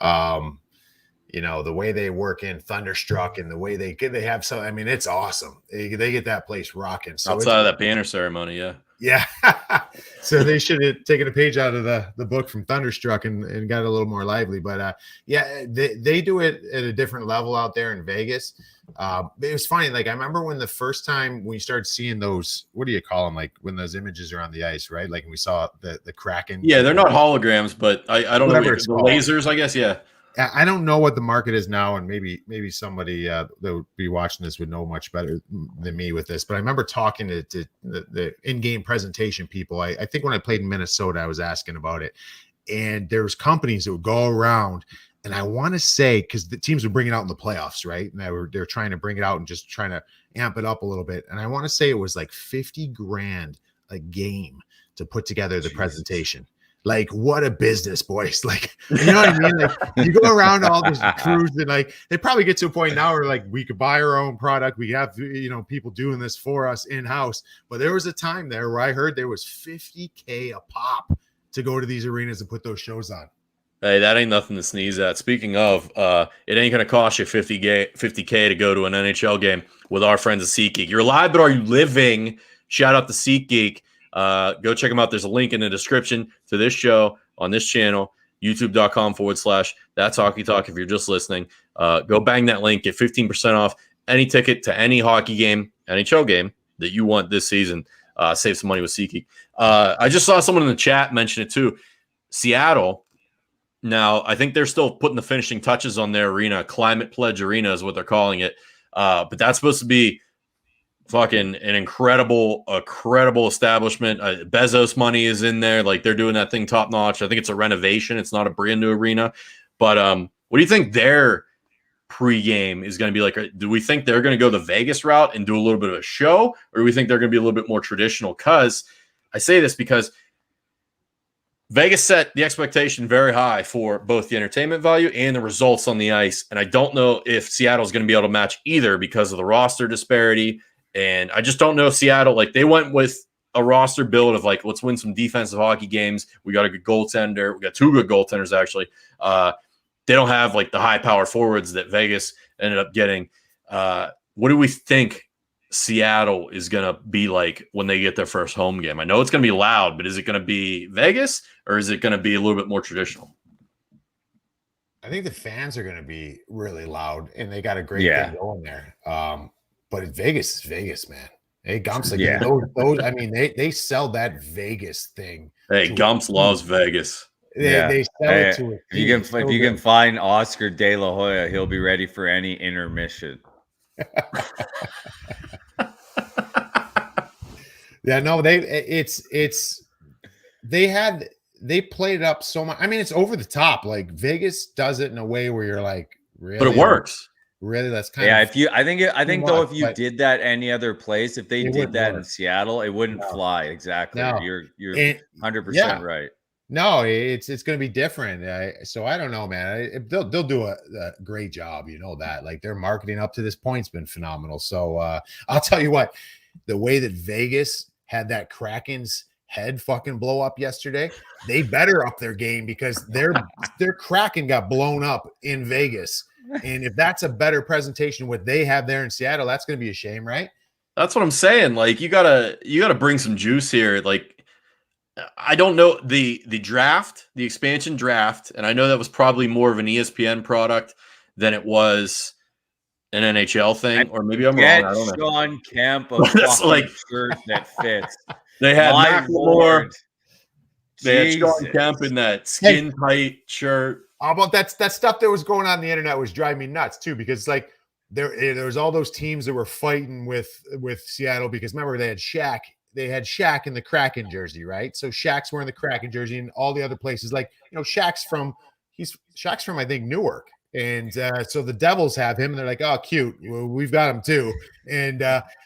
The way they work in Thunderstruck and the way they have some, I mean, it's awesome. They get that place rocking. So outside of that banner ceremony, yeah. Yeah. So they should have taken a page out of the book from Thunderstruck and got a little more lively. But they do it at a different level out there in Vegas. It was funny. Like, I remember when the first time we started seeing those, what do you call them? Like when those images are on the ice, right? Like we saw the Kraken. Yeah, they're not holograms, but I don't know. The lasers, I guess. Yeah. I don't know what the market is now, and maybe somebody that would be watching this would know much better than me with this. But I remember talking to the in-game presentation people. I think when I played in Minnesota, I was asking about it, and there was companies that would go around, and I want to say because the teams would bring it out in the playoffs, right? And they're trying to bring it out and just trying to amp it up a little bit. And I want to say it was like $50,000 a game to put together the presentation. Like, what a business, boys. Like, you know what I mean? Like, you go around all these crews and like they probably get to a point now where like we could buy our own product. We have people doing this for us in-house. But there was a time there where I heard there was $50,000 a pop to go to these arenas and put those shows on. Hey, that ain't nothing to sneeze at. Speaking of, it ain't going to cost you $50K to go to an NHL game with our friends at SeatGeek. You're live, but are you living? Shout out to SeatGeek. Go check them out. There's a link in the description to this show on this channel, youtube.com/That's Hockey Talk. If you're just listening, go bang that link, get 15% off any ticket to any hockey game, NHL game that you want this season. Save some money with SeatGeek. I just saw someone in the chat mention it too. Seattle. Now, I think they're still putting the finishing touches on their arena. Climate Pledge Arena is what they're calling it. But that's supposed to be fucking an incredible establishment. Bezos money is in there. Like, they're doing that thing top notch. I think it's a renovation. It's not a brand new arena. But what do you think their pregame is going to be like? Do we think they're going to go the Vegas route and do a little bit of a show? Or do we think they're going to be a little bit more traditional? Because I say this because Vegas set the expectation very high for both the entertainment value and the results on the ice. And I don't know if Seattle's going to be able to match either because of the roster disparity. And I just don't know if Seattle, like, they went with a roster build of like, let's win some defensive hockey games. We got a good goaltender. We got two good goaltenders, actually. They don't have like the high power forwards that Vegas ended up getting. What do we think Seattle is going to be like when they get their first home game? I know it's going to be loud, but is it going to be Vegas or is it going to be a little bit more traditional? I think the fans are going to be really loud, and they got a great thing going there. But Vegas is Vegas, man. Hey, Gumps, like, those, I mean, they sell that Vegas thing. Hey, Gumps loves Vegas. They sell it to it. If you can find Oscar De La Hoya, he'll be ready for any intermission. Yeah, no, they played it up so much. I mean, it's over the top. Like, Vegas does it in a way where you're like, really? But it works. Really, that's kind of I think though, if you did that any other place, if they did that in Seattle, it wouldn't fly. Exactly. No. You're 100% right. No, it's going to be different. So I don't know, man. They'll do a great job. You know that. Like, their marketing up to this point's been phenomenal. So I'll tell you what, the way that Vegas had that Kraken's head fucking blow up yesterday, they better up their game because their Kraken got blown up in Vegas. And if that's a better presentation what they have there in Seattle, that's going to be a shame, right? That's what I'm saying. Like, you gotta bring some juice here. Like, I don't know the draft, the expansion draft, and I know that was probably more of an ESPN product than it was an NHL thing, or maybe I'm wrong. I don't know. Sean Kemp a fucking shirt that fits. They had McLemore. They had Sean Kemp in that skin tight shirt. How about that stuff that was going on the internet was driving me nuts too, because like there was all those teams that were fighting with Seattle because remember they had Shaq in the Kraken jersey, right? So Shaq's wearing the Kraken jersey and all the other places, like, you know, Shaq's from I think Newark. And so the Devils have him and they're like, oh, cute. Well, we've got him too. And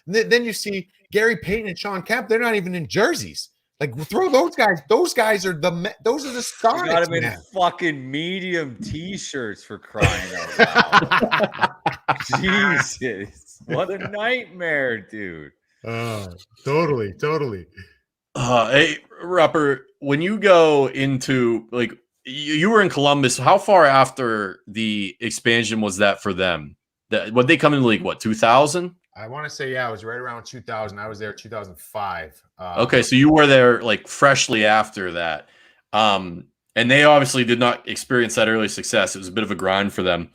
then you see Gary Payton and Sean Kemp, they're not even in jerseys. Like throw those guys. Those guys are those are the stars. You got him in fucking medium t-shirts for crying out loud. Jesus, what a nightmare, dude. Totally. Hey, Rupper, when you go into like you were in Columbus, how far after the expansion was that for them? Would they come in the league? What, 2000? I want to say, yeah, it was right around 2000. I was there 2005. Okay, so you were there like freshly after that. And they obviously did not experience that early success. It was a bit of a grind for them.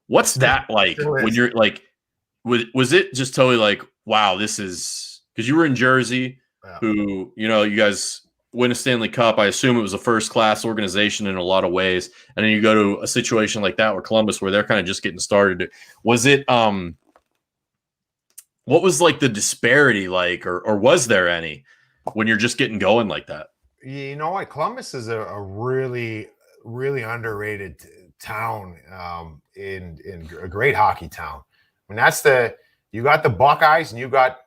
What's that like when you're like, was it just totally like, wow, this is because you were in Jersey, who, you know, you guys win a Stanley Cup. I assume it was a first-class organization in a lot of ways. And then you go to a situation like that where Columbus, where they're kind of just getting started. Was it, what was like the disparity like, or was there any when you're just getting going like that? You know what? Columbus is a really, really underrated town, in a great hockey town. I mean, you got the Buckeyes and you got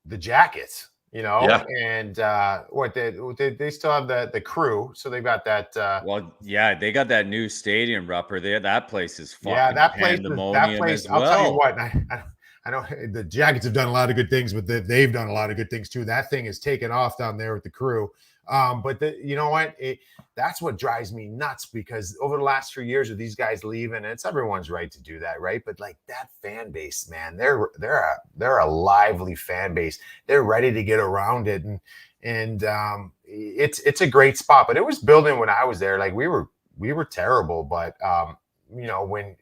the Jackets, you know, and they still have the Crew, so they've got that. Well, yeah, they got that new stadium, Rupper. That place is fucking that place. I'll tell you what. I know the Jackets have done a lot of good things, but they've done a lot of good things too. That thing is taken off down there with the Crew. But you know what? That's what drives me nuts, because over the last 3 years of these guys leaving, and it's everyone's right to do that, right? But like that fan base, man, they're a lively fan base. They're ready to get around it, and it's a great spot. But it was building when I was there. Like we were terrible, but you know, when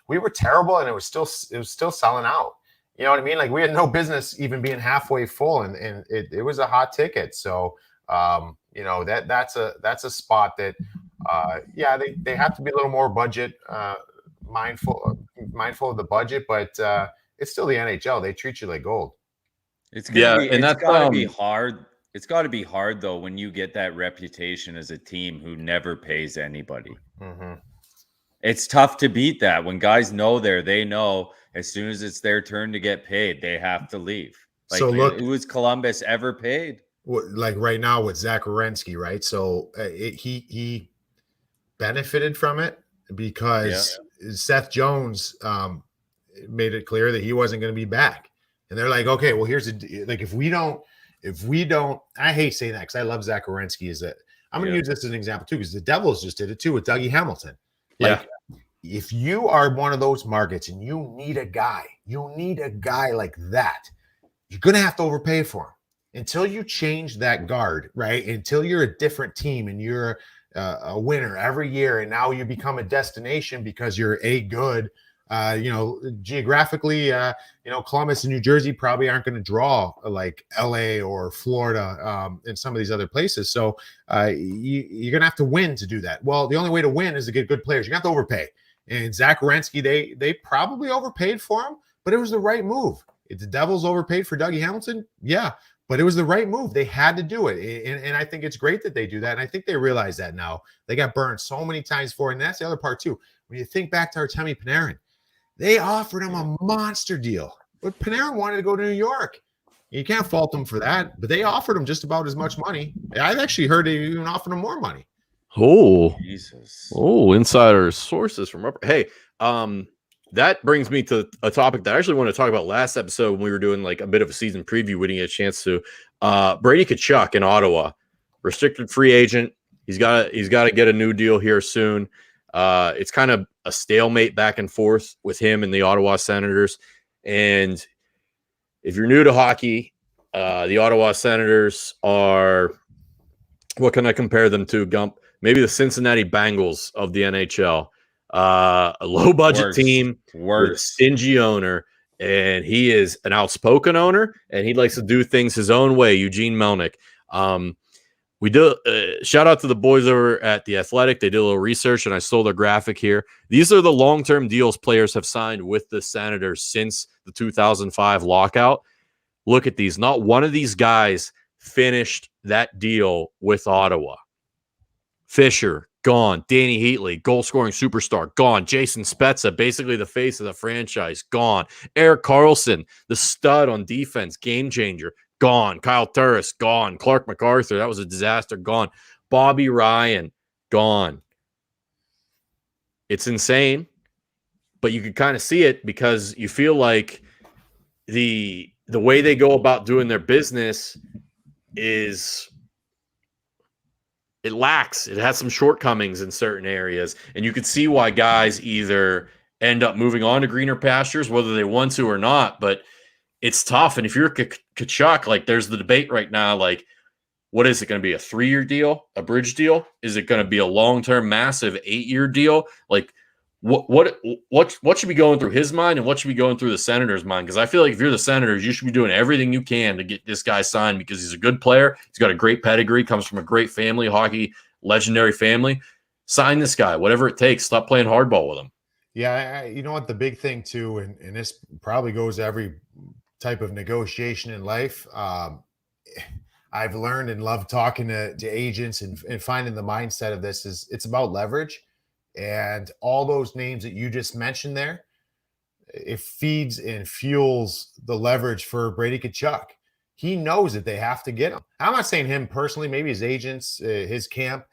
we were terrible, and it was still selling out. You know what I mean? Like we had no business even being halfway full, and it was a hot ticket. So you know, that's a spot that they have to be a little more budget mindful of the budget, but it's still the NHL. They treat you like gold. It's gotta be hard. It's got to be hard though when you get that reputation as a team who never pays anybody. Mm-hmm. It's tough to beat that when guys know they know as soon as it's their turn to get paid, they have to leave. Like, so look, who was Columbus ever paid? Like right now with Zach Werenski, right? So he benefited from it because Seth Jones made it clear that he wasn't going to be back, and they're like, okay, well, here's like if we don't, I hate saying that because I love Zach Werenski. I'm going to use this as an example too, because the Devils just did it too with Dougie Hamilton. Like, if you are one of those markets and you need a guy like that, you're going to have to overpay for him until you change that guard, right? Until you're a different team and you're a winner every year, and now you become a destination because you're good. You know, geographically, you know, Columbus and New Jersey probably aren't going to draw like LA or Florida and some of these other places. So you're going to have to win to do that. Well, the only way to win is to get good players. You have to overpay. And Zach Werenski, they probably overpaid for him, but it was the right move. If the Devils overpaid for Dougie Hamilton, yeah, but it was the right move. They had to do it. And I think it's great that they do that. And I think they realize that now. They got burned so many times for it. And that's the other part too. When you think back to Artemi Panarin, they offered him a monster deal, but Panarin wanted to go to New York. You can't fault them for that, but they offered him just about as much money. I've actually heard they even offered him more money. Oh, Jesus. Oh, insider sources from Rupper. Hey, that brings me to a topic that I actually wanted to talk about last episode when we were doing like a bit of a season preview. We didn't get a chance to. Brady Tkachuk in Ottawa, restricted free agent. He's got to get a new deal here soon. It's kind of a stalemate back and forth with him and the Ottawa Senators. And if you're new to hockey, the Ottawa Senators are, what can I compare them to, Gump? Maybe the Cincinnati Bengals of the NHL. A low-budget team with a stingy owner, and he is an outspoken owner, and he likes to do things his own way, Eugene Melnyk. We do shout out to the boys over at The Athletic. They did a little research, and I stole their graphic here. These are the long-term deals players have signed with the Senators since the 2005 lockout. Look at these. Not one of these guys finished that deal with Ottawa. Fisher, gone. Danny Heatley, goal-scoring superstar, gone. Jason Spezza, basically the face of the franchise, gone. Erik Karlsson, the stud on defense, game changer, gone. Kyle Turris, gone. Clark MacArthur, that was a disaster, gone. Bobby Ryan, gone. It's insane, but you can kind of see it because you feel like the way they go about doing their business is it lacks. It has some shortcomings in certain areas, and you can see why guys either end up moving on to greener pastures, whether they want to or not. But it's tough. And if you're Tkachuk, like there's the debate right now, like what is it going to be, a 3-year deal, a bridge deal? Is it going to be a long-term, massive 8-year deal? Like what should be going through his mind and what should be going through the Senators' mind? Because I feel like if you're the Senators, you should be doing everything you can to get this guy signed because he's a good player. He's got a great pedigree, comes from a great family, hockey, legendary family. Sign this guy, whatever it takes. Stop playing hardball with him. Yeah, you know what? The big thing too, and this probably goes to every type of negotiation in life. I've learned and loved talking to agents and finding the mindset of this is it's about leverage. And all those names that you just mentioned there, it feeds and fuels the leverage for Brady Tkachuk. He knows that they have to get him. I'm not saying him personally, maybe his agents, his camp,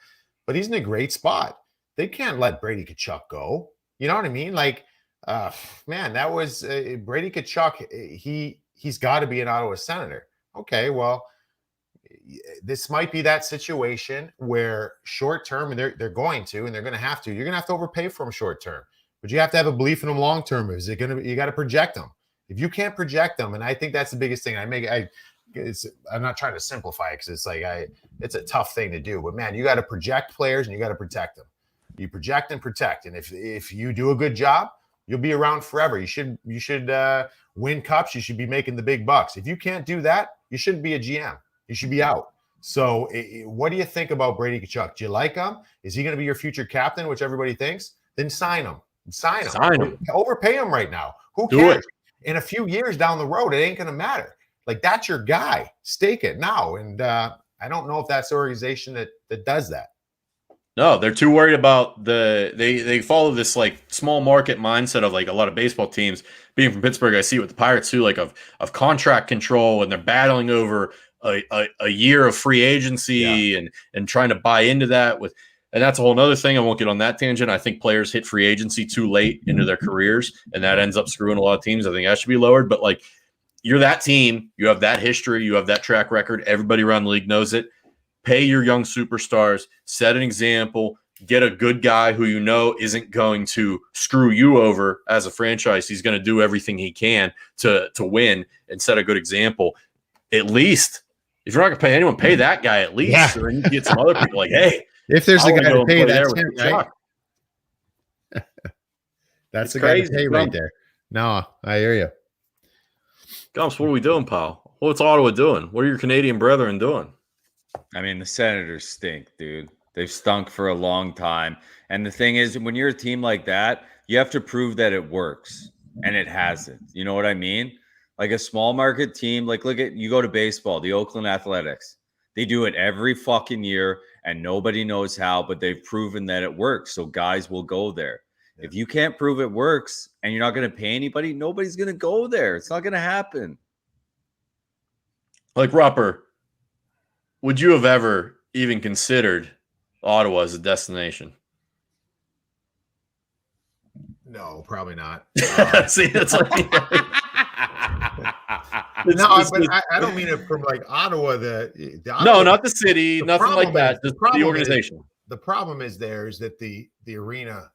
but he's in a great spot. They can't let Brady Tkachuk go. You know what I mean? Like, man, that was Brady Tkachuk. He's got to be an Ottawa Senator. Okay, well, this might be that situation where short term, and they're going to, and they're going to have to. You're going to have to overpay for them short term, but you have to have a belief in them long term. Is it going to? You got to project them. If you can't project them, and I think that's the biggest thing. I'm not trying to simplify it because it's like it's a tough thing to do. But man, you got to project players and you got to protect them. You project and protect, and if you do a good job, you'll be around forever. You should win cups. You should be making the big bucks. If you can't do that, you shouldn't be a GM. You should be out. So what do you think about Brady Tkachuk? Do you like him? Is he going to be your future captain, which everybody thinks? Then sign him. Sign him. Overpay him right now. Who cares? In a few years down the road, it ain't going to matter. Like, that's your guy. Stake it now. And I don't know if that's the organization that does that. No, they're too worried about they follow this like small market mindset of like a lot of baseball teams. Being from Pittsburgh, I see it with the Pirates too, like of contract control, and they're battling over a year of free agency and trying to buy into that and that's a whole nother thing. I won't get on that tangent. I think players hit free agency too late into their careers, and that ends up screwing a lot of teams. I think that should be lowered. But like, you're that team, you have that history, you have that track record. Everybody around the league knows it. Pay your young superstars, set an example, get a good guy who you know isn't going to screw you over as a franchise. He's going to do everything he can to win and set a good example. At least, if you're not going to pay anyone, pay that guy at least. Yeah. So then you get some other people like, hey, if there's a guy to pay, that's him, right? That's the guy to pay right there. No, I hear you. Gumps, what are we doing, pal? What's Ottawa doing? What are your Canadian brethren doing? I mean, the Senators stink, dude. They've stunk for a long time. And the thing is, when you're a team like that, you have to prove that it works. And it hasn't. You know what I mean? Like a small market team, like you go to baseball, the Oakland Athletics. They do it every fucking year and nobody knows how, but they've proven that it works. So guys will go there. Yeah. If you can't prove it works and you're not going to pay anybody, nobody's going to go there. It's not going to happen. Like Rupper, would you have ever even considered Ottawa as a destination? No, probably not. See, that's like I don't mean it from like Ottawa. The Ottawa, no, not the city, nothing like that. Just the organization. The problem is that the arena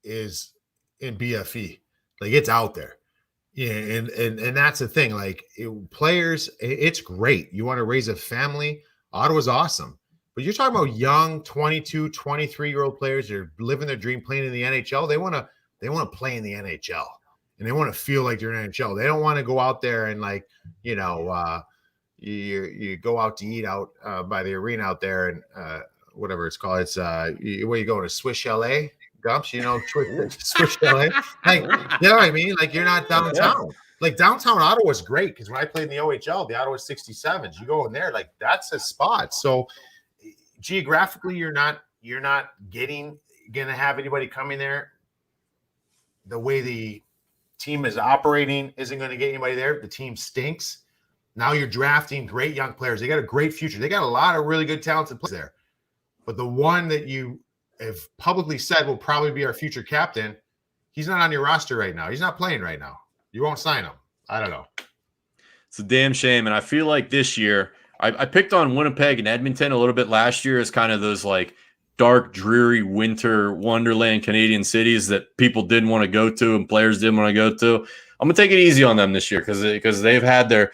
is in BFE, like it's out there. Yeah, and that's the thing. Like players, it's great. You want to raise a family. Ottawa's awesome. But you're talking about young 22, 23-year-old players that are living their dream playing in the NHL. They want to play in the NHL. And they want to feel like they're in NHL. They don't want to go out there and like, you go out to eat out by the arena out there and whatever it's called. It's where you go to Swiss Chalet, Gumps, Swiss Chalet. Like, you know what I mean? Like you're not downtown. Yeah. Like downtown Ottawa is great because when I played in the OHL, the Ottawa 67s, you go in there, like that's a spot. So geographically, you're not gonna have anybody coming there. The way the team is operating isn't going to get anybody there. The team stinks. Now you're drafting great young players. They got a great future. They got a lot of really good talented players there. But the one that you have publicly said will probably be our future captain, he's not on your roster right now. He's not playing right now. You won't sign him. I don't know. It's a damn shame. And I feel like this year, I picked on Winnipeg and Edmonton a little bit last year as kind of those like dark, dreary winter wonderland Canadian cities that people didn't want to go to and players didn't want to go to. I'm going to take it easy on them this year because they've had their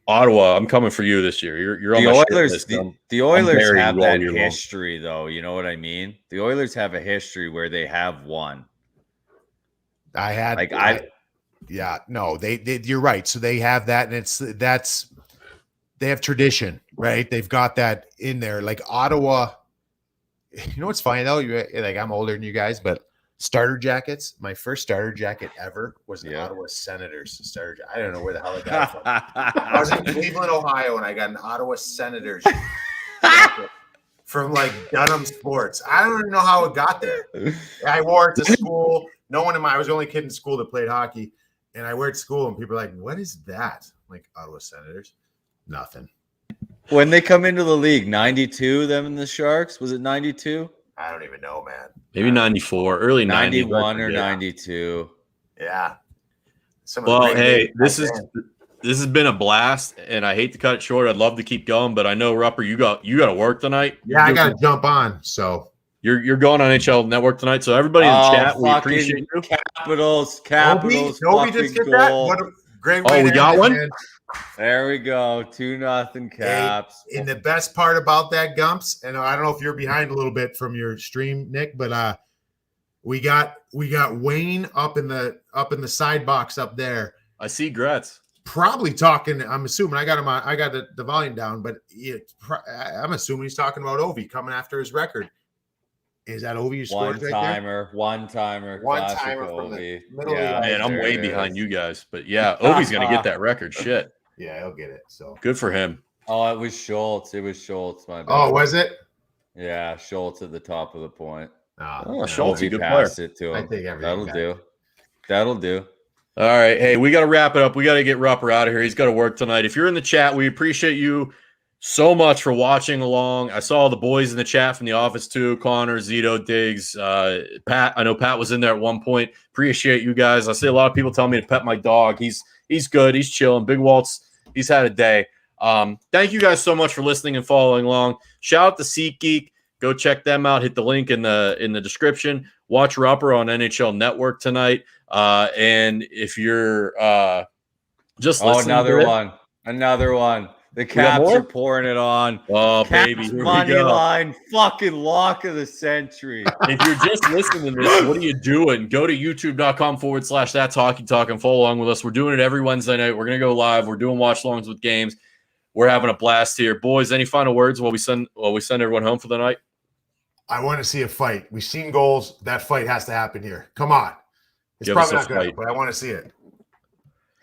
Ottawa. I'm coming for you this year. You're on the my Oilers. list. The Oilers have that long. history, though. You know what I mean? The Oilers have a history where they have won. Yeah, no, they you're right. So they have that, and they have tradition, right? They've got that in there. Like Ottawa, you know what's funny though? I'm older than you guys, but starter jackets. My first starter jacket ever was an Ottawa Senators starter jacket. I don't know where the hell I got it from. I was in Cleveland, Ohio, and I got an Ottawa Senators jacket from like Dunham Sports. I don't even know how it got there. I wore it to school. I was the only kid in school that played hockey. And I wear it to school, and people are like, "What is that?" I'm like, Ottawa Senators, nothing. When they come into the league, 92, them and the Sharks, was it 92? I don't even know, man. Maybe 94, early 91 or 92. Yeah. Well, hey, this has been a blast, and I hate to cut it short. I'd love to keep going, but I know Rupper, you got to work tonight. Yeah, I got to jump on. So you're going on NHL Network tonight. So everybody in the chat, we appreciate you. Capitals. Nobody just get that. What a great way. Oh, we got one. Man. There we go. 2-0 Caps. Hey, and the best part about that, Gumps, and I don't know if you're behind a little bit from your stream, Nick, but we got Wayne up in the side box up there. I see Gretz. Probably talking. I'm assuming I got him on. I got the volume down, but I'm assuming he's talking about Ovi coming after his record. Is that Ovi you scored right there? One-timer from the middle of the man, I'm way behind you guys. But yeah, Ovi's going to get that record. Shit. Yeah, he'll get it. So good for him. Oh, it was Schultz. My bad. Oh, was it? Yeah, Schultz at the top of the point. Schultz, a good passed player. it to him. I think everything That'll do. All right. Hey, we got to wrap it up. We got to get Rupper out of here. He's got to work tonight. If you're in the chat, we appreciate you so much for watching along. I saw the boys in the chat from the office too. Connor, Zito, Diggs, Pat. I know Pat was in there at one point. Appreciate you guys. I see a lot of people telling me to pet my dog. He's good. He's chilling. Big Waltz, he's had a day. Thank you guys so much for listening and following along. Shout out to SeatGeek. Go check them out. Hit the link in the description. Watch Rupper on NHL Network tonight. And if you're just listening, another one. The Caps are pouring it on. Oh, Caps baby. Money line, fucking lock of the century. If you're just listening to this, what are you doing? Go to youtube.com/That's Hockey Talk and follow along with us. We're doing it every Wednesday night. We're going to go live. We're doing watch longs with games. We're having a blast here. Boys, any final words while we send everyone home for the night? I want to see a fight. We've seen goals. That fight has to happen here. Come on. It's Give probably us not a good, fight. but I want to see it.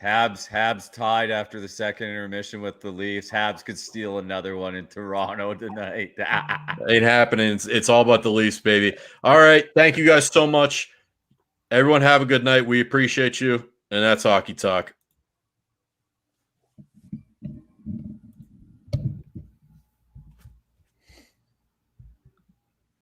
Habs tied after the second intermission with the Leafs. Habs could steal another one in Toronto tonight. Ain't happening. It's all about the Leafs, baby. All right. Thank you guys so much. Everyone have a good night. We appreciate you. And that's Hockey Talk.